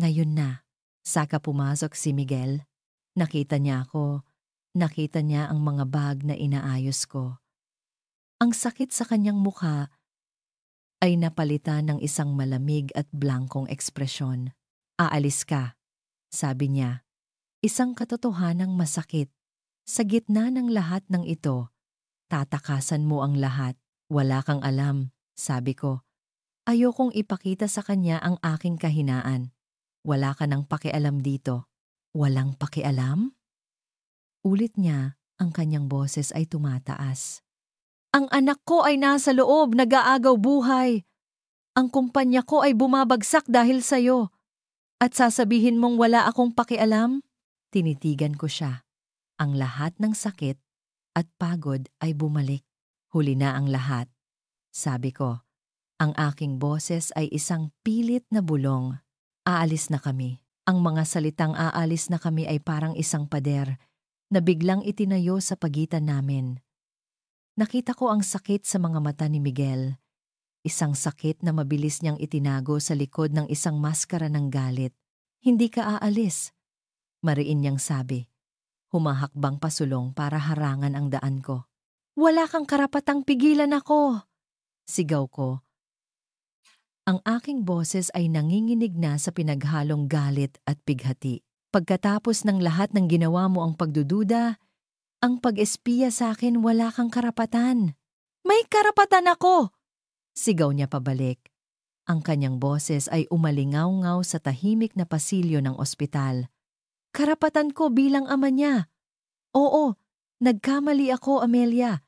Ngayon na. Saka pumasok si Miguel. Nakita niya ako. Nakita niya ang mga bag na inaayos ko. Ang sakit sa kanyang mukha ay napalitan ng isang malamig at blankong ekspresyon. Aalis ka, sabi niya. Isang katotohanang masakit. Sa gitna ng lahat ng ito, tatakasan mo ang lahat. Wala kang alam, sabi ko. Ayokong ipakita sa kanya ang aking kahinaan. Wala ka nang pakialam dito. Walang pakialam? Ulit niya, ang kanyang boses ay tumataas. Ang anak ko ay nasa loob, nag-aagaw buhay. Ang kumpanya ko ay bumabagsak dahil sa'yo. At sasabihin mong wala akong pakialam? Tinitigan ko siya. Ang lahat ng sakit at pagod ay bumalik. Huli na ang lahat. Sabi ko, ang aking boses ay isang pilit na bulong. Aalis na kami. Ang mga salitang aalis na kami ay parang isang pader na biglang itinayo sa pagitan namin. Nakita ko ang sakit sa mga mata ni Miguel. Isang sakit na mabilis niyang itinago sa likod ng isang maskara ng galit. Hindi ka aalis. Mariin niyang sabi. Humahakbang pasulong para harangan ang daan ko. Wala kang karapatang pigilan ako! Sigaw ko. Ang aking boses ay nanginginig na sa pinaghalong galit at pighati. Pagkatapos ng lahat ng ginawa mo ang pagdududa, ang pag-espiya sa akin, wala kang karapatan. May karapatan ako! Sigaw niya pabalik. Ang kanyang boses ay umalingaw-ngaw sa tahimik na pasilyo ng ospital. Karapatan ko bilang ama niya. Oo, nagkamali ako, Amelia.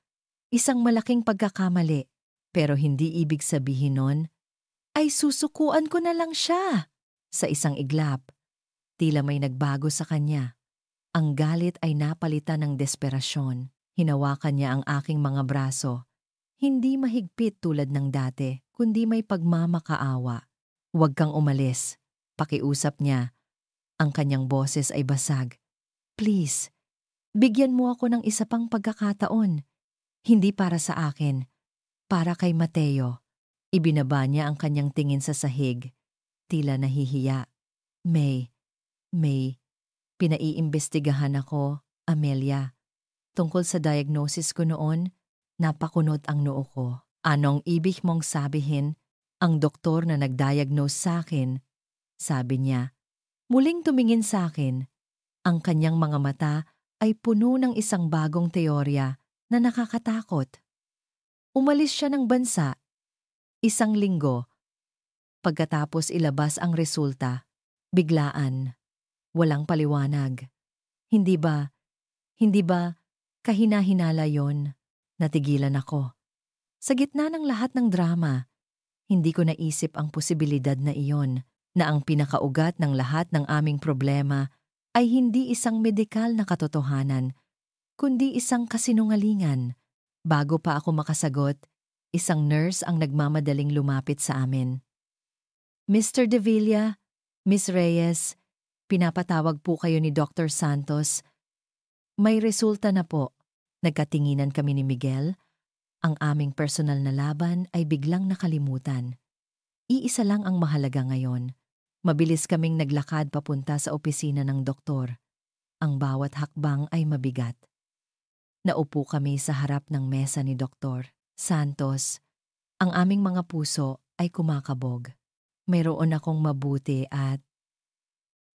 Isang malaking pagkakamali. Pero hindi ibig sabihin nun, ay susukuan ko na lang siya. Sa isang iglap, tila may nagbago sa kanya. Ang galit ay napalitan ng desperasyon. Hinawakan niya ang aking mga braso. Hindi mahigpit tulad ng dati, kundi may pagmamakaawa. Huwag kang umalis. Pakiusap niya. Ang kanyang boses ay basag. Please, bigyan mo ako ng isa pang pagkakataon. Hindi para sa akin, para kay Mateo. Ibinaba niya ang kanyang tingin sa sahig. Tila nahihiya. May, pinaiimbestigahan ako, Amelia. Tungkol sa diagnosis ko noon, napakunot ang noo ko. Anong ibig mong sabihin? Ang doktor na nag-diagnose sa akin, sabi niya. Muling tumingin sa akin. Ang kanyang mga mata ay puno ng isang bagong teorya na nakakatakot. Umalis siya ng bansa. 1 linggo. Pagkatapos ilabas ang resulta, biglaan. Walang paliwanag. Hindi ba kahina-hinala yon? Natigilan ako. Sa gitna ng lahat ng drama, hindi ko naisip ang posibilidad na iyon, na ang pinakaugat ng lahat ng aming problema ay hindi isang medikal na katotohanan, kundi isang kasinungalingan. Bago pa ako makasagot, isang nurse ang nagmamadaling lumapit sa amin. Mr. De Villa, Miss Reyes, pinapatawag po kayo ni Dr. Santos. May resulta na po. Nagkatinginan kami ni Miguel. Ang aming personal na laban ay biglang nakalimutan. Iisa lang ang mahalaga ngayon. Mabilis kaming naglakad papunta sa opisina ng doktor. Ang bawat hakbang ay mabigat. Naupo kami sa harap ng mesa ni Dr. Santos. Ang aming mga puso ay kumakabog. Mayroon akong mabuti at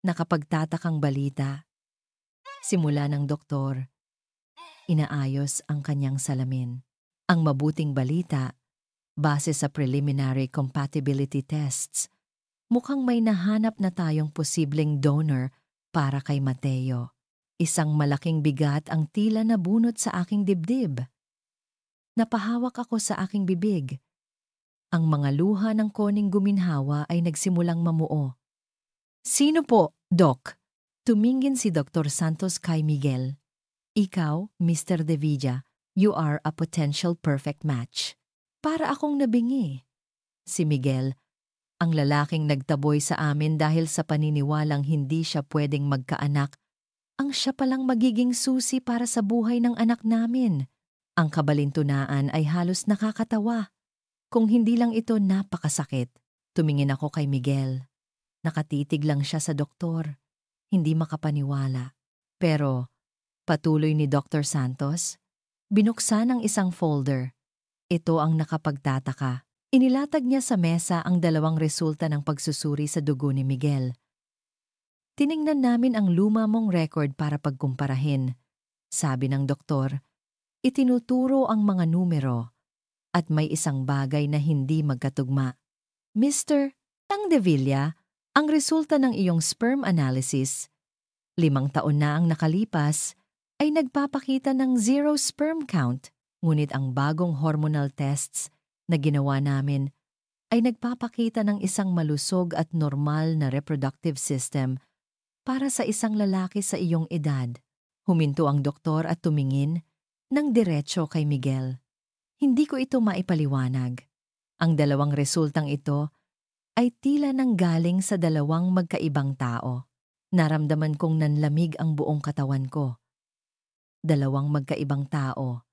nakapagtatakang balita. Simula ng doktor, inaayos ang kanyang salamin. Ang mabuting balita, base sa preliminary compatibility tests, mukhang may nahanap na tayong posibleng donor para kay Mateo. Isang malaking bigat ang tila nabunot sa aking dibdib. Napahawak ako sa aking bibig. Ang mga luha ng koning guminhawa ay nagsimulang mamuo. Sino po, Doc? Tumingin si Dr. Santos kay Miguel. Ikaw, Mr. De Villa, you are a potential perfect match. Para akong nabingi. Si Miguel, ang lalaking nagtaboy sa amin dahil sa paniniwalang hindi siya pwedeng magkaanak, ang siya palang magiging susi para sa buhay ng anak namin. Ang kabalintunaan ay halos nakakatawa. Kung hindi lang ito napakasakit. Tumingin ako kay Miguel. Nakatitig lang siya sa doktor. Hindi makapaniwala. Pero, patuloy ni Dr. Santos, binuksan ang isang folder. Ito ang nakapagtataka. Inilatag niya sa mesa ang 2 resulta ng pagsusuri sa dugo ni Miguel. Tiningnan namin ang luma mong record para pagkumparahin. Sabi ng doktor, itinuturo ang mga numero at may isang bagay na hindi magkatugma. Mr. Tang De Villa, ang resulta ng iyong sperm analysis, 5 taon na ang nakalipas, ay nagpapakita ng 0 sperm count. Ngunit ang bagong hormonal tests na ginawa namin ay nagpapakita ng isang malusog at normal na reproductive system para sa isang lalaki sa iyong edad. Huminto ang doktor at tumingin ng diretso kay Miguel. Hindi ko ito maipaliwanag. Ang 2 resultang ito ay tila nanggaling sa 2 magkaibang tao. Naramdaman kong nanlamig ang buong katawan ko. 2 magkaibang tao.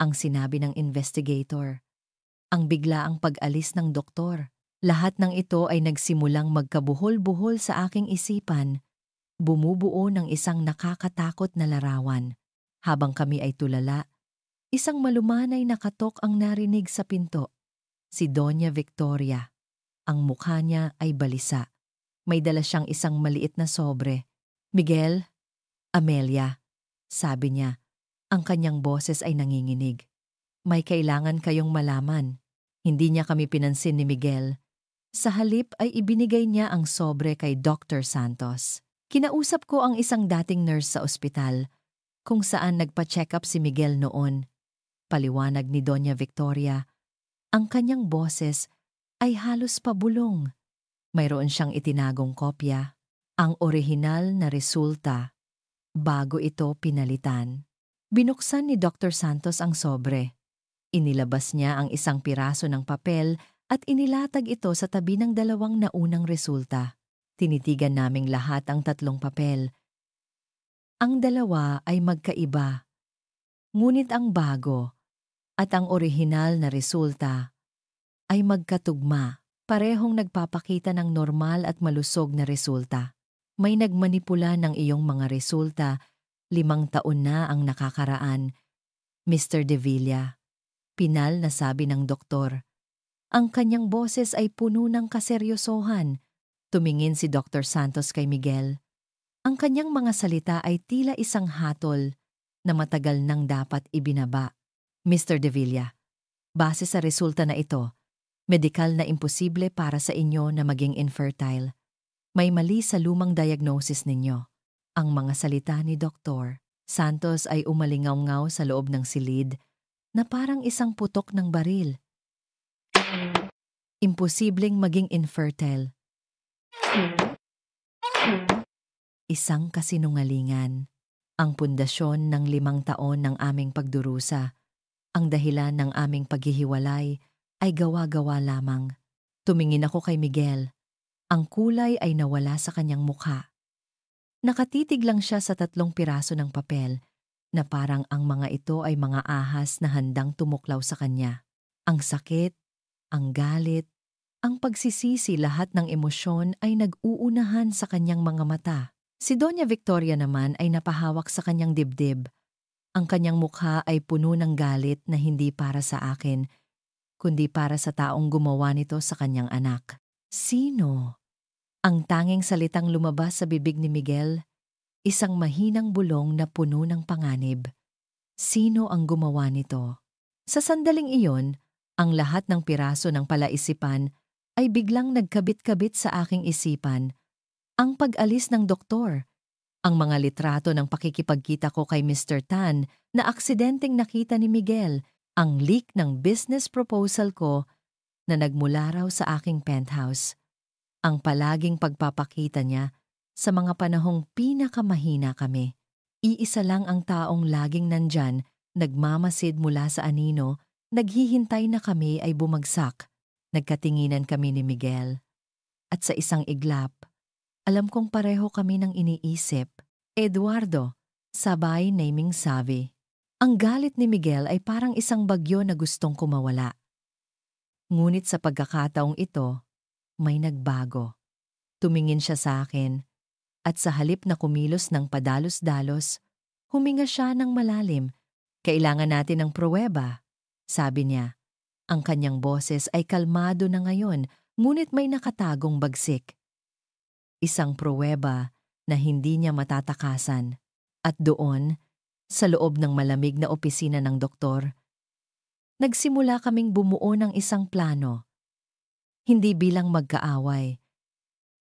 Ang sinabi ng investigator. Ang biglaang pag-alis ng doktor. Lahat ng ito ay nagsimulang magkabuhol-buhol sa aking isipan. Bumubuo ng isang nakakatakot na larawan. Habang kami ay tulala, isang malumanay na katok ang narinig sa pinto. Si Doña Victoria. Ang mukha niya ay balisa. May dala siyang isang maliit na sobre. Miguel, Amelia, sabi niya. Ang kanyang boses ay nanginginig. May kailangan kayong malaman. Hindi niya kami pinansin ni Miguel. Sa halip ay ibinigay niya ang sobre kay Dr. Santos. Kinausap ko ang isang dating nurse sa ospital, kung saan nagpa-check up si Miguel noon. Paliwanag ni Doña Victoria, ang kanyang boses ay halos pabulong. Mayroon siyang itinagong kopya, ang orihinal na resulta, bago ito pinalitan. Binuksan ni Dr. Santos ang sobre. Inilabas niya ang isang piraso ng papel at inilatag ito sa tabi ng 2 naunang resulta. Tinitigan naming lahat ang tatlong papel. Ang dalawa ay magkaiba, ngunit ang bago at ang orihinal na resulta ay magkatugma. Parehong nagpapakita ng normal at malusog na resulta. May nagmanipula ng iyong mga resulta, 5 taon na ang nakakaraan, Mr. De Villa. Pinal na sabi ng doktor. Ang kanyang boses ay puno ng kaseryosohan. Tumingin si Dr. Santos kay Miguel. Ang kanyang mga salita ay tila isang hatol na matagal nang dapat ibinaba. Mr. De Villa, base sa resulta na ito, medikal na imposible para sa inyo na maging infertile. May mali sa lumang diagnosis ninyo. Ang mga salita ni Dr. Santos ay umalingaw-ngaw sa loob ng silid na parang isang putok ng baril. Imposibleng maging infertile. Isang kasinungalingan. Ang pundasyon ng 5 taon ng aming pagdurusa, ang dahilan ng aming paghihiwalay, ay gawa-gawa lamang. Tumingin ako kay Miguel. Ang kulay ay nawala sa kanyang mukha. Nakatitig lang siya sa 3 piraso ng papel na parang ang mga ito ay mga ahas na handang tumuklaw sa kanya. Ang sakit, ang galit, ang pagsisisi, lahat ng emosyon ay nag-uunahan sa kanyang mga mata. Si Doña Victoria naman ay napahawak sa kanyang dibdib. Ang kanyang mukha ay puno ng galit na hindi para sa akin, kundi para sa taong gumawa nito sa kanyang anak. Sino? Ang tanging salitang lumabas sa bibig ni Miguel, isang mahinang bulong na puno ng panganib. Sino ang gumawa nito? Sa sandaling iyon, ang lahat ng piraso ng palaisipan ay biglang nagkabit-kabit sa aking isipan. Ang pag-alis ng doktor, ang mga litrato ng pakikipagkita ko kay Mr. Tan na aksidenteng nakita ni Miguel, ang leak ng business proposal ko na nagmula raw sa aking penthouse. Ang palaging pagpapakita niya sa mga panahong pinakamahina kami. Iisa lang ang taong laging nandyan, nagmamasid mula sa anino, naghihintay na kami ay bumagsak. Nagkatinginan kami ni Miguel. At sa isang iglap, alam kong pareho kami ng iniisip. Eduardo, sabay naming sabi. Ang galit ni Miguel ay parang isang bagyo na gustong kumawala. Ngunit sa pagkakataong ito, may nagbago. Tumingin siya sa akin, at sa halip na kumilos ng padalos-dalos, huminga siya ng malalim. Kailangan natin ng pruweba, sabi niya. Ang kanyang boses ay kalmado na ngayon, ngunit may nakatagong bagsik. Isang pruweba na hindi niya matatakasan. At doon, sa loob ng malamig na opisina ng doktor, nagsimula kaming bumuo ng isang plano. Hindi bilang magkaaway,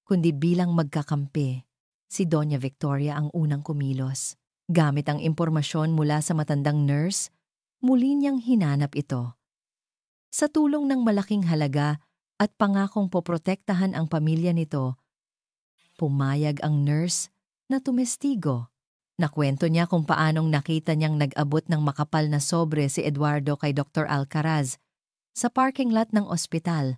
kundi bilang magkakampi. Si Doña Victoria ang unang kumilos. Gamit ang impormasyon mula sa matandang nurse, muli niyang hinanap ito. Sa tulong ng malaking halaga at pangakong poprotektahan ang pamilya nito, pumayag ang nurse na tumestigo. Nakwento niya kung paanong nakita niyang nag-abot ng makapal na sobre si Eduardo kay Dr. Alcaraz sa parking lot ng ospital.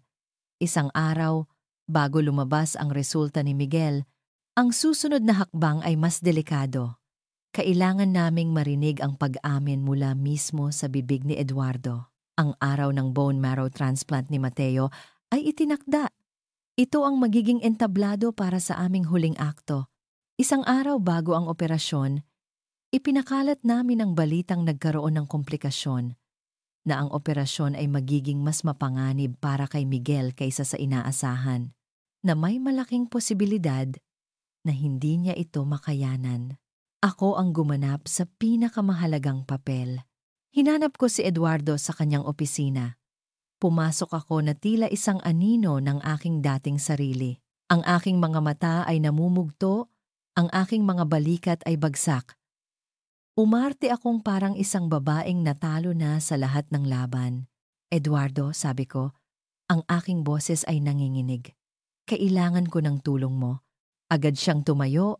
Isang araw, bago lumabas ang resulta ni Miguel, ang susunod na hakbang ay mas delikado. Kailangan naming marinig ang pag-amin mula mismo sa bibig ni Eduardo. Ang araw ng bone marrow transplant ni Mateo ay itinakda. Ito ang magiging entablado para sa aming huling akto. Isang araw bago ang operasyon, ipinakalat namin ang balitang nagkaroon ng komplikasyon, na ang operasyon ay magiging mas mapanganib para kay Miguel kaysa sa inaasahan, na may malaking posibilidad na hindi niya ito makayanan. Ako ang gumanap sa pinakamahalagang papel. Hinanap ko si Eduardo sa kanyang opisina. Pumasok ako na tila isang anino ng aking dating sarili. Ang aking mga mata ay namumugto, ang aking mga balikat ay bagsak. Umarte akong parang isang babaeng natalo na sa lahat ng laban. Eduardo, sabi ko, ang aking boses ay nanginginig. Kailangan ko ng tulong mo. Agad siyang tumayo.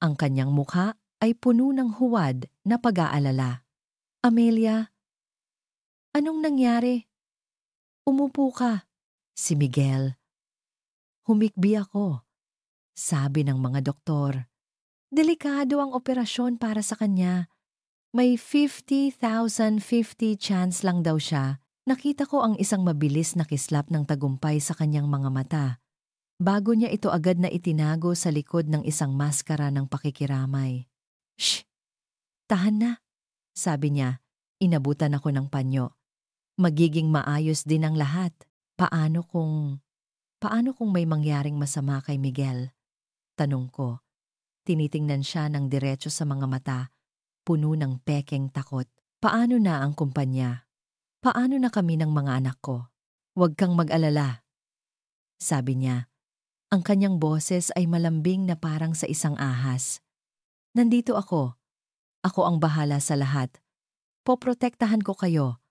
Ang kanyang mukha ay puno ng huwad na pag-aalala. Amelia, anong nangyari? Umupo ka. Si Miguel. Humikbi ako. sabi ng mga doktor. Delikado ang operasyon para sa kanya. May 50,050 chance lang daw siya. Nakita ko ang isang mabilis na kislap ng tagumpay sa kanyang mga mata. Bago niya ito agad na itinago sa likod ng isang maskara ng pakikiramay. Shh! Tahan na, sabi niya. Inabutan ako ng panyo. Magiging maayos din ang lahat. Paano kung may mangyaring masama kay Miguel? Tanong ko. Tinitingnan siya ng diretso sa mga mata, puno ng pekeng takot. Paano na ang kumpanya? Paano na kami ng mga anak ko? Huwag kang mag-alala, sabi niya. Ang kanyang boses ay malambing na parang sa isang ahas. Nandito ako. Ako ang bahala sa lahat. Poprotektahan ko kayo.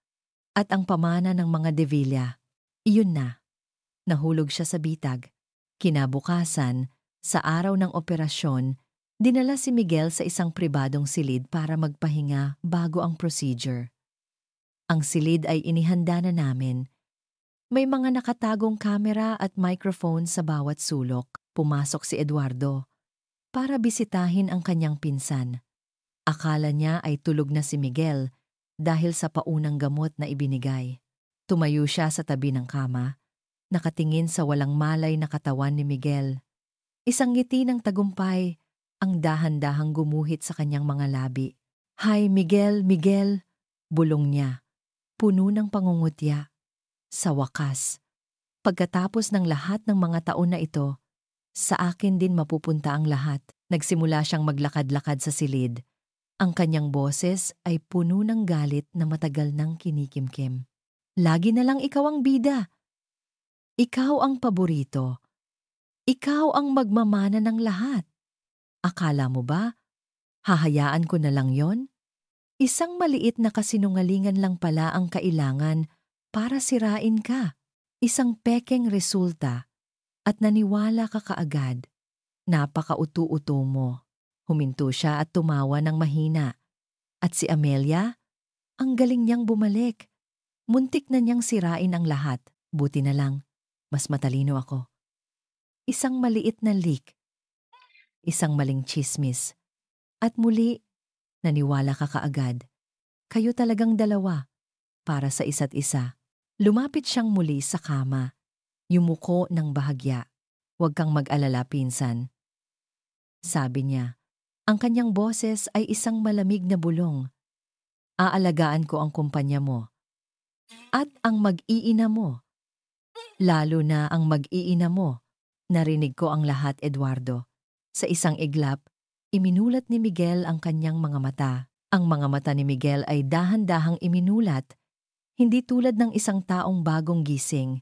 At ang pamana ng mga De Villa. Iyon na. Nahulog siya sa bitag. Kinabukasan, sa araw ng operasyon, dinala si Miguel sa isang pribadong silid para magpahinga bago ang procedure. Ang silid ay inihanda na namin. May mga nakatagong kamera at microphone sa bawat sulok. Pumasok si Eduardo para bisitahin ang kanyang pinsan. Akala niya ay tulog na si Miguel dahil sa paunang gamot na ibinigay. Tumayo siya sa tabi ng kama, nakatingin sa walang malay na katawan ni Miguel. Isang ngiti ng tagumpay ang dahan-dahang gumuhit sa kanyang mga labi. "Hi, Miguel, Miguel," bulong niya, puno ng pangungutya. Sa wakas, pagkatapos ng lahat ng mga taon na ito, sa akin din mapupunta ang lahat. Nagsimula siyang maglakad-lakad sa silid. Ang kanyang boses ay puno ng galit na matagal nang kinikimkim. "Lagi na lang ikaw ang bida. Ikaw ang paborito. Ikaw ang magmamana ng lahat. Akala mo ba, hahayaan ko na lang yon? Isang maliit na kasinungalingan lang pala ang kailangan para sirain ka. Isang pekeng resulta at naniwala ka kaagad. Napaka-utu-utu mo." Huminto siya at tumawa ng mahina. At si Amelia, ang galing niyang bumalik. Muntik na niyang sirain ang lahat. Buti na lang, mas matalino ako. Isang maliit na leak, isang maling tsismis. At muli, naniwala ka kaagad. Kayo talagang dalawa, para sa isa't isa. Lumapit siyang muli sa kama. Yumuko ng bahagya. "Huwag kang mag-alala, pinsan," sabi niya. Ang kanyang boses ay isang malamig na bulong. "Aalagaan ko ang kumpanya mo. At ang mag-iina mo. Lalo na ang mag-iina mo." Narinig ko ang lahat, Eduardo. Sa isang iglap, iminulat ni Miguel ang kanyang mga mata. Ang mga mata ni Miguel ay dahan-dahang iminulat, hindi tulad ng isang taong bagong gising,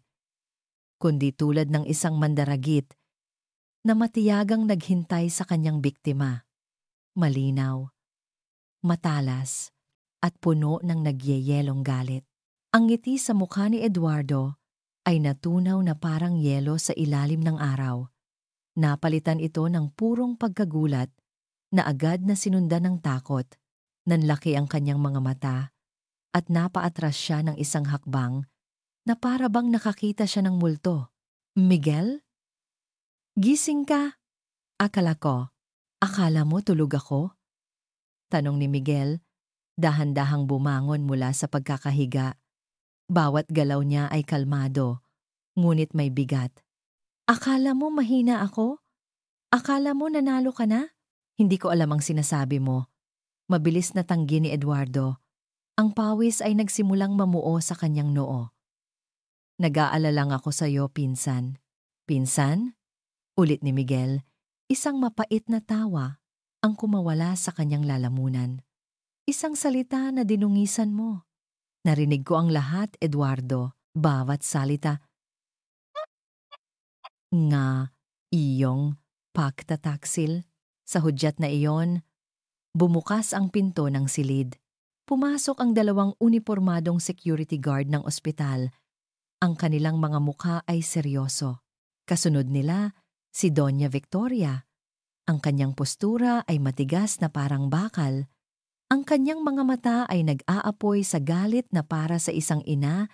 kundi tulad ng isang mandaragit na matiyagang naghintay sa kanyang biktima. Malinaw, matalas, at puno ng nagyeyelong galit. Ang ngiti sa mukha ni Eduardo ay natunaw na parang yelo sa ilalim ng araw. Napalitan ito ng purong pagkagulat na agad na sinundan ng takot. Nanlaki ang kanyang mga mata at napaatras siya ng isang hakbang na para bang nakakita siya ng multo. "Miguel? Gising ka?" Akala mo tulog ako?" Tanong ni Miguel, dahan-dahang bumangon mula sa pagkakahiga. Bawat galaw niya ay kalmado, ngunit may bigat. "Akala mo mahina ako? Akala mo nanalo ka na?" "Hindi ko alam ang sinasabi mo." Mabilis na tanggi ni Eduardo. Ang pawis ay nagsimulang mamuo sa kanyang noo. "Nag-aalala lang ako sa iyo, pinsan." "Pinsan?" Ulit ni Miguel. Isang mapait na tawa ang kumawala sa kanyang lalamunan. "Isang salita na dinungisan mo." Narinig ko ang lahat, Eduardo. Bawat salita. Nga, iyong pagtataksil. Sa hudyat na iyon, bumukas ang pinto ng silid. Pumasok ang dalawang unipormadong security guard ng ospital. Ang kanilang mga mukha ay seryoso. Kasunod nila, si Doña Victoria. Ang kanyang postura ay matigas na parang bakal. Ang kanyang mga mata ay nag-aapoy sa galit na para sa isang ina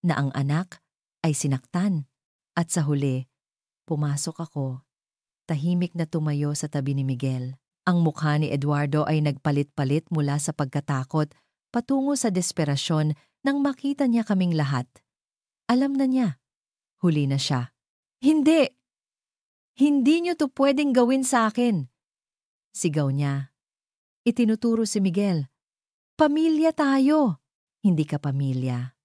na ang anak ay sinaktan. At sa huli, pumasok ako. tahimik na tumayo sa tabi ni Miguel. Ang mukha ni Eduardo ay nagpalit-palit mula sa pagkatakot patungo sa desperasyon nang makita niya kaming lahat. Alam na niya. Huli na siya. Hindi! Hindi niyo to pwedeng gawin sa akin! Sigaw niya. Itinuturo si Miguel. Pamilya tayo! Hindi ka pamilya.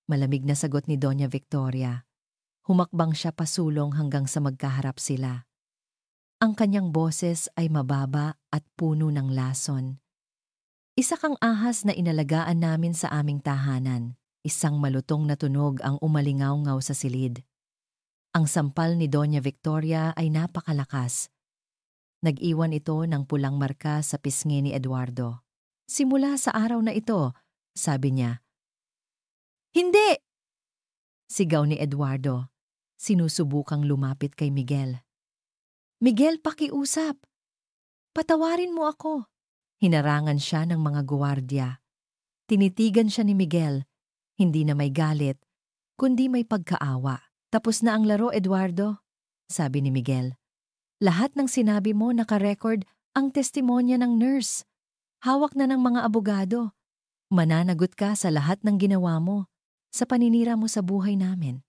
Malamig na sagot ni Doña Victoria. Humakbang siya pasulong hanggang sa magkaharap sila. Ang kanyang boses ay mababa at puno ng lason. Isa kang ahas na inalagaan namin sa aming tahanan. Isang malutong na tunog ang umalingaw-ngaw sa silid. Ang sampal ni Doña Victoria ay napakalakas. Nag-iwan ito ng pulang marka sa pisngi ni Eduardo. Simula sa araw na ito, sabi niya. Hindi! Sigaw ni Eduardo. Sinusubukang lumapit kay Miguel. Miguel, pakiusap. Patawarin mo ako. Hinarangan siya ng mga guwardiya. Tinitigan siya ni Miguel. Hindi na may galit, kundi may pagkaawa. Tapos na ang laro, Eduardo, sabi ni Miguel. Lahat ng sinabi mo nakarecord ang testimonya ng nurse. Hawak na ng mga abogado. Mananagot ka sa lahat ng ginawa mo, sa paninira mo sa buhay namin,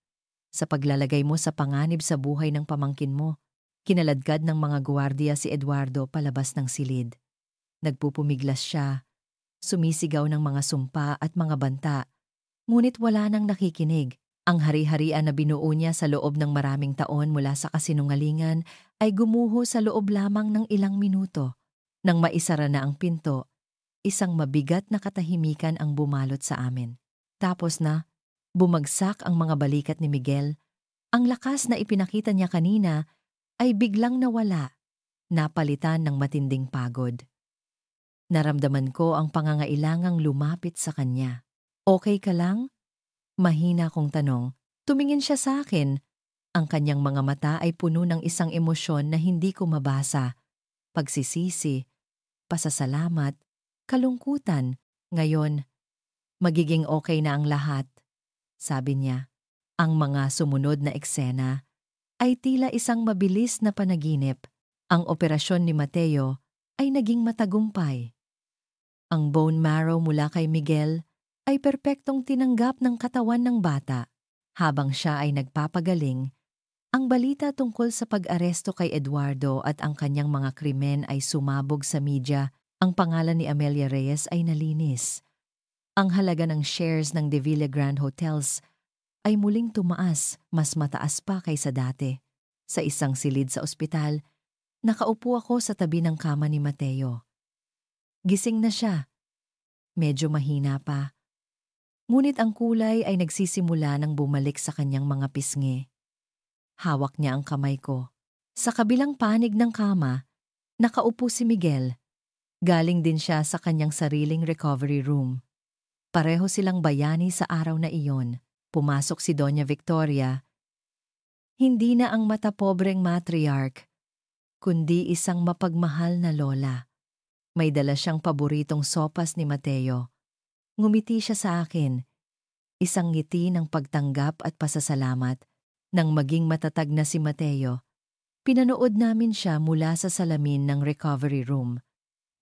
sa paglalagay mo sa panganib sa buhay ng pamangkin mo. Kinaladkad ng mga guwardiya si Eduardo palabas ng silid. Nagpupumiglas siya, sumisigaw ng mga sumpa at mga banta, ngunit wala nang nakikinig. Ang hari-harian na binuo niya sa loob ng maraming taon mula sa kasinungalingan ay gumuho sa loob lamang ng ilang minuto. Nang maisara na ang pinto, isang mabigat na katahimikan ang bumalot sa amin. Tapos na, bumagsak ang mga balikat ni Miguel. Ang lakas na ipinakita niya kanina ay biglang nawala, napalitan ng matinding pagod. Naramdaman ko ang pangangailangang lumapit sa kanya. Okay ka lang? Mahina kong tanong. Tumingin siya sa akin. Ang kanyang mga mata ay puno ng isang emosyon na hindi ko mabasa. Pagsisisi, pasasalamat, kalungkutan. Ngayon, magiging okay na ang lahat, sabi niya. Ang mga sumunod na eksena ay tila isang mabilis na panaginip. Ang operasyon ni Mateo ay naging matagumpay. Ang bone marrow mula kay Miguel ay perpektong tinanggap ng katawan ng bata. Habang siya ay nagpapagaling, ang balita tungkol sa pag-aresto kay Eduardo at ang kanyang mga krimen ay sumabog sa media. Ang pangalan ni Amelia Reyes ay nalinis. Ang halaga ng shares ng De Villa Grand Hotels ay muling tumaas, mas mataas pa kaysa dati. Sa isang silid sa ospital, nakaupo ako sa tabi ng kama ni Mateo. Gising na siya. Medyo mahina pa. Ngunit ang kulay ay nagsisimula ng bumalik sa kanyang mga pisngi. Hawak niya ang kamay ko. Sa kabilang panig ng kama, nakaupo si Miguel. Galing din siya sa kanyang sariling recovery room. Pareho silang bayani sa araw na iyon. Pumasok si Doña Victoria. Hindi na ang matapobreng matriarch, kundi isang mapagmahal na lola. May dala siyang paboritong sopas ni Mateo. Ngumiti siya sa akin. Isang ngiti ng pagtanggap at pasasalamat. Nang maging matatag na si Mateo, pinanood namin siya mula sa salamin ng recovery room.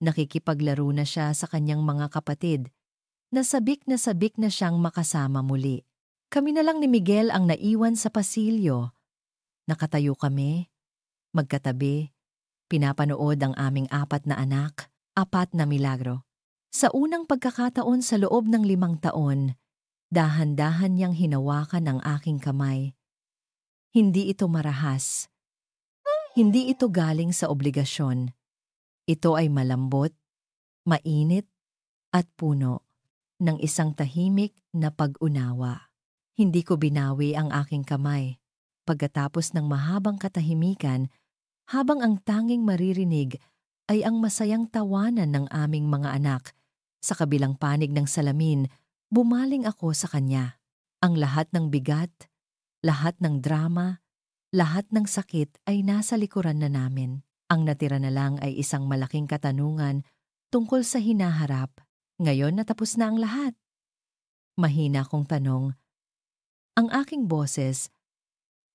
Nakikipaglaro na siya sa kanyang mga kapatid. Nasabik na siyang makasama muli. Kami na lang ni Miguel ang naiwan sa pasilyo. Nakatayo kami, magkatabi, pinapanood ang aming 4 na anak, 4 na milagro. Sa unang pagkakataon sa loob ng 5 taon, dahan-dahan niyang hinawakan ang aking kamay. Hindi ito marahas. Hindi ito galing sa obligasyon. Ito ay malambot, mainit, at puno ng isang tahimik na pag-unawa. Hindi ko binawi ang aking kamay. Pagkatapos ng mahabang katahimikan, habang ang tanging maririnig ay ang masayang tawanan ng aming mga anak, sa kabilang panig ng salamin, bumaling ako sa kanya. Ang lahat ng bigat, lahat ng drama, lahat ng sakit ay nasa likuran na namin. Ang natira na lang ay isang malaking katanungan tungkol sa hinaharap. Ngayon natapos na ang lahat. Mahina kong tanong. Ang aking boses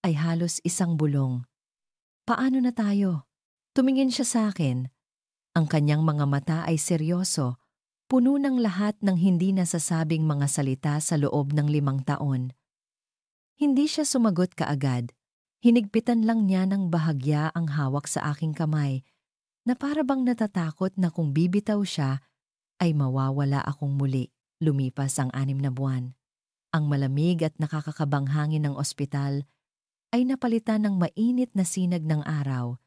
ay halos isang bulong. Paano na tayo? Tumingin siya sa akin. Ang kanyang mga mata ay seryoso, puno ng lahat ng hindi nasasabing mga salita sa loob ng 5 taon. Hindi siya sumagot kaagad. Hinigpitan lang niya ng bahagya ang hawak sa aking kamay, na para bang natatakot na kung bibitaw siya, ay mawawala akong muli. Lumipas ang 6 na buwan. Ang malamig at nakakakabang hangin ng ospital ay napalitan ng mainit na sinag ng araw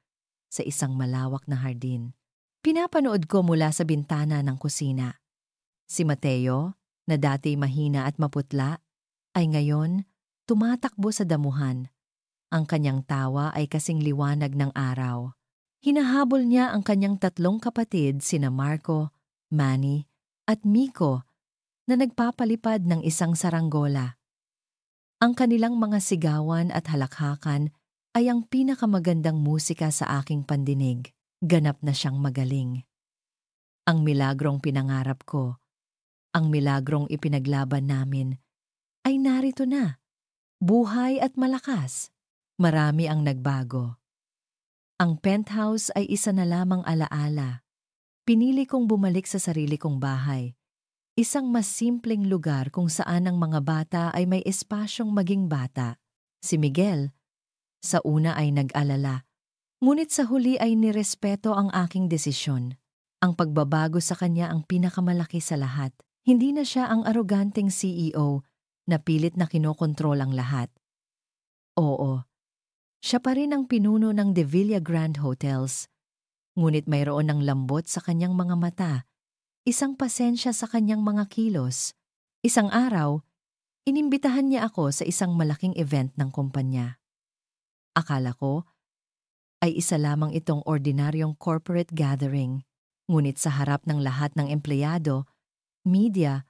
sa isang malawak na hardin. Pinapanood ko mula sa bintana ng kusina. Si Mateo, na dati mahina at maputla, ay ngayon tumatakbo sa damuhan. Ang kanyang tawa ay kasing liwanag ng araw. Hinahabol niya ang kanyang 3 kapatid, sina Marco, Manny, at Miko, na nagpapalipad ng isang saranggola. Ang kanilang mga sigawan at halakhakan ay ang pinakamagandang musika sa aking pandinig. Ganap na siyang magaling. Ang milagrong pinangarap ko, ang milagrong ipinaglaban namin, ay narito na. Buhay at malakas. Marami ang nagbago. Ang penthouse ay isa na lamang alaala. Pinili kong bumalik sa sarili kong bahay. Isang mas simpleng lugar kung saan ang mga bata ay may espasyong maging bata. Si Miguel, sa una ay nag-alala. Ngunit sa huli ay nirespeto ang aking desisyon. Ang pagbabago sa kanya ang pinakamalaki sa lahat. Hindi na siya ang aroganteng CEO na pilit na kinokontrol ang lahat. Oo, siya pa rin ang pinuno ng De Villa Grand Hotels. Ngunit mayroon ng lambot sa kanyang mga mata, isang pasensya sa kanyang mga kilos. Isang araw, inimbitahan niya ako sa isang malaking event ng kumpanya. Akala ko ay isa lamang itong ordinaryong corporate gathering, ngunit sa harap ng lahat ng empleyado, media,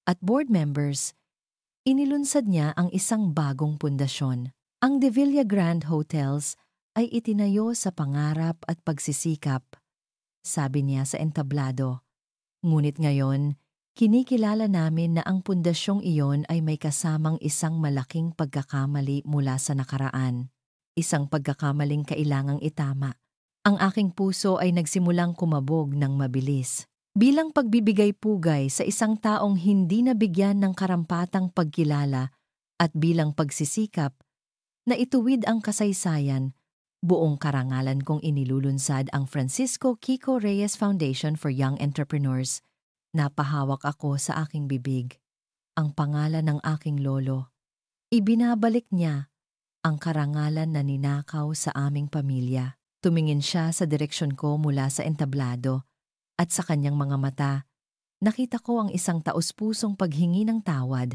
at board members, inilunsad niya ang isang bagong pundasyon. Ang De Villa Grand Hotels ay itinayo sa pangarap at pagsisikap, sabi niya sa entablado. Ngunit ngayon, kinikilala namin na ang pundasyong iyon ay may kasamang isang malaking pagkakamali mula sa nakaraan. Isang pagkakamaling kailangang itama. Ang aking puso ay nagsimulang kumabog ng mabilis. Bilang pagbibigay-pugay sa isang taong hindi nabigyan ng karampatang pagkilala at bilang pagsisikap na ituwid ang kasaysayan, buong karangalan kong inilulunsad ang Francisco Kiko Reyes Foundation for Young Entrepreneurs. Napahawak ako sa aking bibig ang pangalan ng aking lolo. Ibinabalik niya ang karangalan na ninakaw sa aming pamilya. Tumingin siya sa direksyon ko mula sa entablado at sa kanyang mga mata, nakita ko ang isang taos-pusong paghingi ng tawad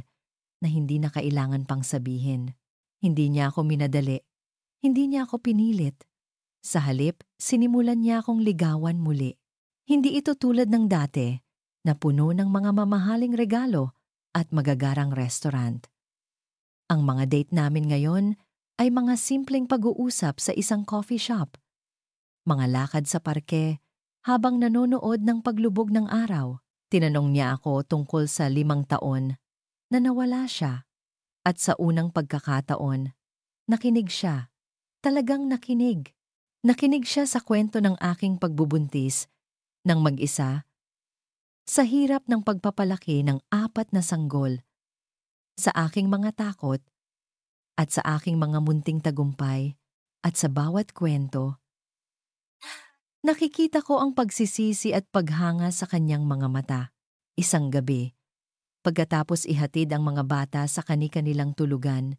na hindi na kailangan pang sabihin. Hindi niya ako minadali. Hindi niya ako pinilit. Sa halip, sinimulan niya akong ligawan muli. Hindi ito tulad ng dati, na puno ng mga mamahaling regalo at magagarang restaurant. Ang mga date namin ngayon ay mga simpleng pag-uusap sa isang coffee shop. Mga lakad sa parke habang nanonood ng paglubog ng araw. Tinanong niya ako tungkol sa 5 taon na nawala siya. At sa unang pagkakataon, nakinig siya. Talagang nakinig. Nakinig siya sa kwento ng aking pagbubuntis ng mag-isa, sa hirap ng pagpapalaki ng 4 na sanggol, sa aking mga takot, at sa aking mga munting tagumpay, at sa bawat kwento. Nakikita ko ang pagsisisi at paghanga sa kanyang mga mata. Isang gabi, pagkatapos ihatid ang mga bata sa kani-kanilang tulugan,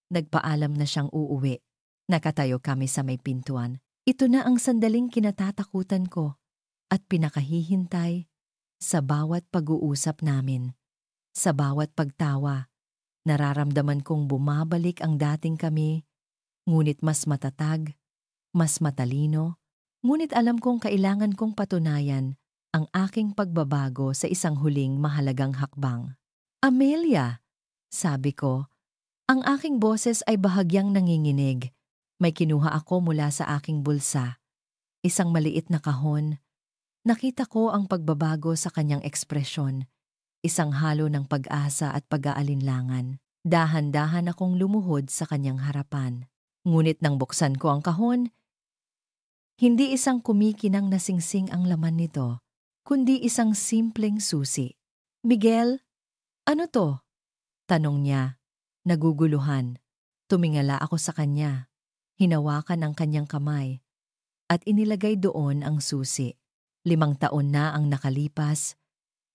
nagpaalam na siyang uuwi. Nakatayo kami sa may pintuan. Ito na ang sandaling kinatatakutan ko at pinakahihintay sa bawat pag-uusap namin. Sa bawat pagtawa, nararamdaman kong bumabalik ang dating kami, ngunit mas matatag, mas matalino, ngunit alam kong kailangan kong patunayan ang aking pagbabago sa isang huling mahalagang hakbang. Amelia, sabi ko, ang aking boses ay bahagyang nanginginig. May kinuha ako mula sa aking bulsa. Isang maliit na kahon. Nakita ko ang pagbabago sa kanyang ekspresyon. Isang halo ng pag-asa at pag-aalinlangan. Dahan-dahan akong lumuhod sa kanyang harapan. Ngunit nang buksan ko ang kahon, Hindi isang kumikinang na singsing ang laman nito, kundi isang simpleng susi. Miguel, ano to? Tanong niya, naguguluhan. Tumingala ako sa kanya. Hinawakan ang kanyang kamay at inilagay doon ang susi. 5 taon na ang nakalipas.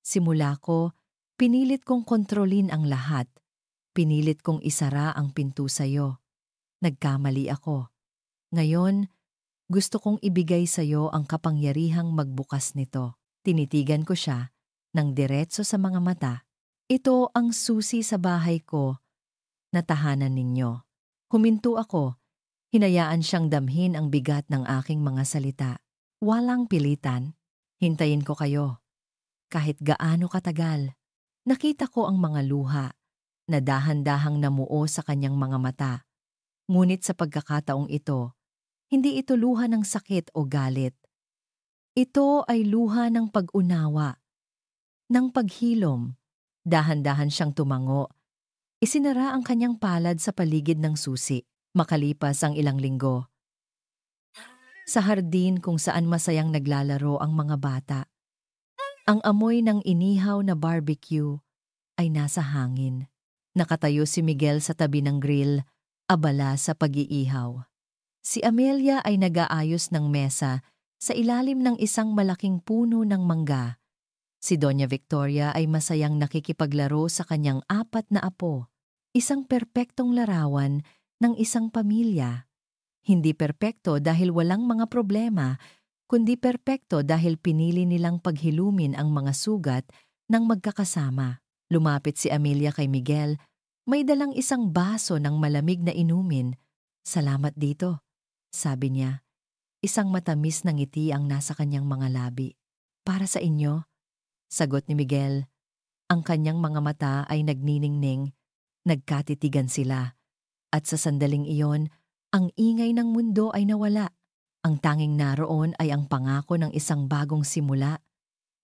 Simula ko, pinilit kong kontrolin ang lahat. Pinilit kong isara ang pinto sa'yo. Nagkamali ako. Ngayon, gusto kong ibigay sa'yo ang kapangyarihang magbukas nito. Tinitigan ko siya ng diretso sa mga mata. Ito ang susi sa bahay ko na tahanan ninyo. Huminto ako. Hinayaan siyang damhin ang bigat ng aking mga salita. Walang pilitan. Hintayin ko kayo. Kahit gaano katagal. Nakita ko ang mga luha na dahan-dahang namuo sa kanyang mga mata. Ngunit sa pagkakataong ito, hindi ito luha ng sakit o galit. Ito ay luha ng pag-unawa, ng paghilom. Dahan-dahan siyang tumango. Isinara ang kanyang palad sa paligid ng susi. Makalipas ang ilang linggo. Sa hardin kung saan masayang naglalaro ang mga bata, ang amoy ng inihaw na barbecue ay nasa hangin. Nakatayo si Miguel sa tabi ng grill, abala sa pag-iihaw. Si Amelia ay nag-aayos ng mesa sa ilalim ng isang malaking puno ng mangga. Si Doña Victoria ay masayang nakikipaglaro sa kanyang 4 na apo. Isang perpektong larawan ng isang pamilya. Hindi perpekto dahil walang mga problema, kundi perpekto dahil pinili nilang paghilumin ang mga sugat ng magkakasama. Lumapit si Amelia kay Miguel, may dalang isang baso ng malamig na inumin. Salamat dito, sabi niya. Isang matamis na ngiti ang nasa kanyang mga labi. Para sa inyo, sagot ni Miguel. Ang kanyang mga mata ay nagniningning, nagkatitigan sila. At sa sandaling iyon, ang ingay ng mundo ay nawala. Ang tanging naroon ay ang pangako ng isang bagong simula,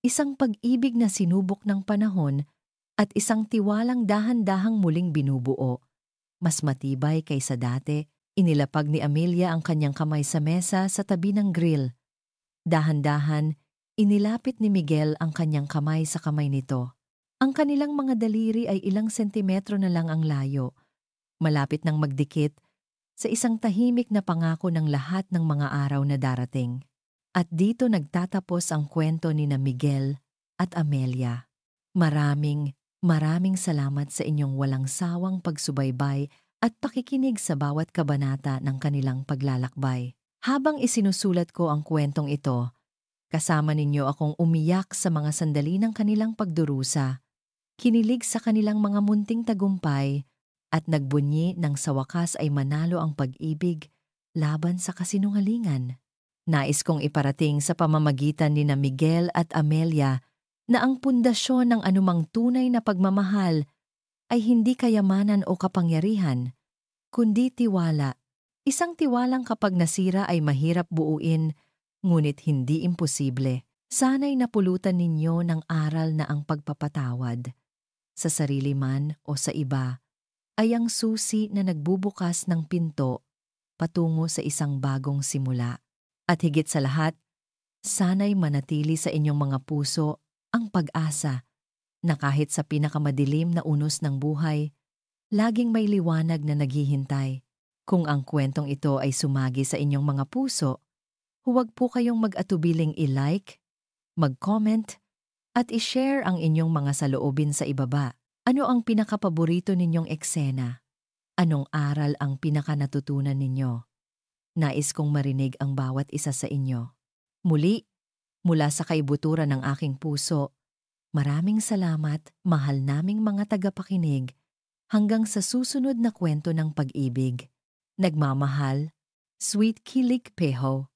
isang pag-ibig na sinubok ng panahon, at isang tiwalang dahan-dahang muling binubuo. Mas matibay kaysa dati, inilapag ni Amelia ang kanyang kamay sa mesa sa tabi ng grill. Dahan-dahan, inilapit ni Miguel ang kanyang kamay sa kamay nito. Ang kanilang mga daliri ay ilang sentimetro na lang ang layo. Malapit nang magdikit sa isang tahimik na pangako ng lahat ng mga araw na darating. At dito nagtatapos ang kwento ni na Miguel at Amelia. Maraming salamat sa inyong walang sawang pagsubaybay at pakikinig sa bawat kabanata ng kanilang paglalakbay. Habang isinusulat ko ang kwentong ito, kasama ninyo akong umiyak sa mga sandali ng kanilang pagdurusa, kinilig sa kanilang mga munting tagumpay, at nagbunyi nang sa wakas ay manalo ang pag-ibig laban sa kasinungalingan. Nais kong iparating sa pamamagitan ni na Miguel at Amelia na ang pundasyon ng anumang tunay na pagmamahal ay hindi kayamanan o kapangyarihan, kundi tiwala. Isang tiwalang kapag nasira ay mahirap buuin, ngunit hindi imposible. Sana'y napulutan ninyo ng aral na ang pagpapatawad, sa sarili man o sa iba, ay ang susi na nagbubukas ng pinto patungo sa isang bagong simula. At higit sa lahat, sana'y manatili sa inyong mga puso ang pag-asa na kahit sa pinakamadilim na unos ng buhay, laging may liwanag na naghihintay. Kung ang kwentong ito ay sumagi sa inyong mga puso, huwag po kayong mag-atubiling i-like, mag-comment, at i-share ang inyong mga saloobin sa ibaba. Ano ang pinakapaborito ninyong eksena? Anong aral ang pinakanatutunan ninyo? Nais kong marinig ang bawat isa sa inyo. Muli, mula sa kaibuturan ng aking puso, maraming salamat, mahal naming mga tagapakinig, hanggang sa susunod na kwento ng pag-ibig. Nagmamahal, Sweet Kilig Peho.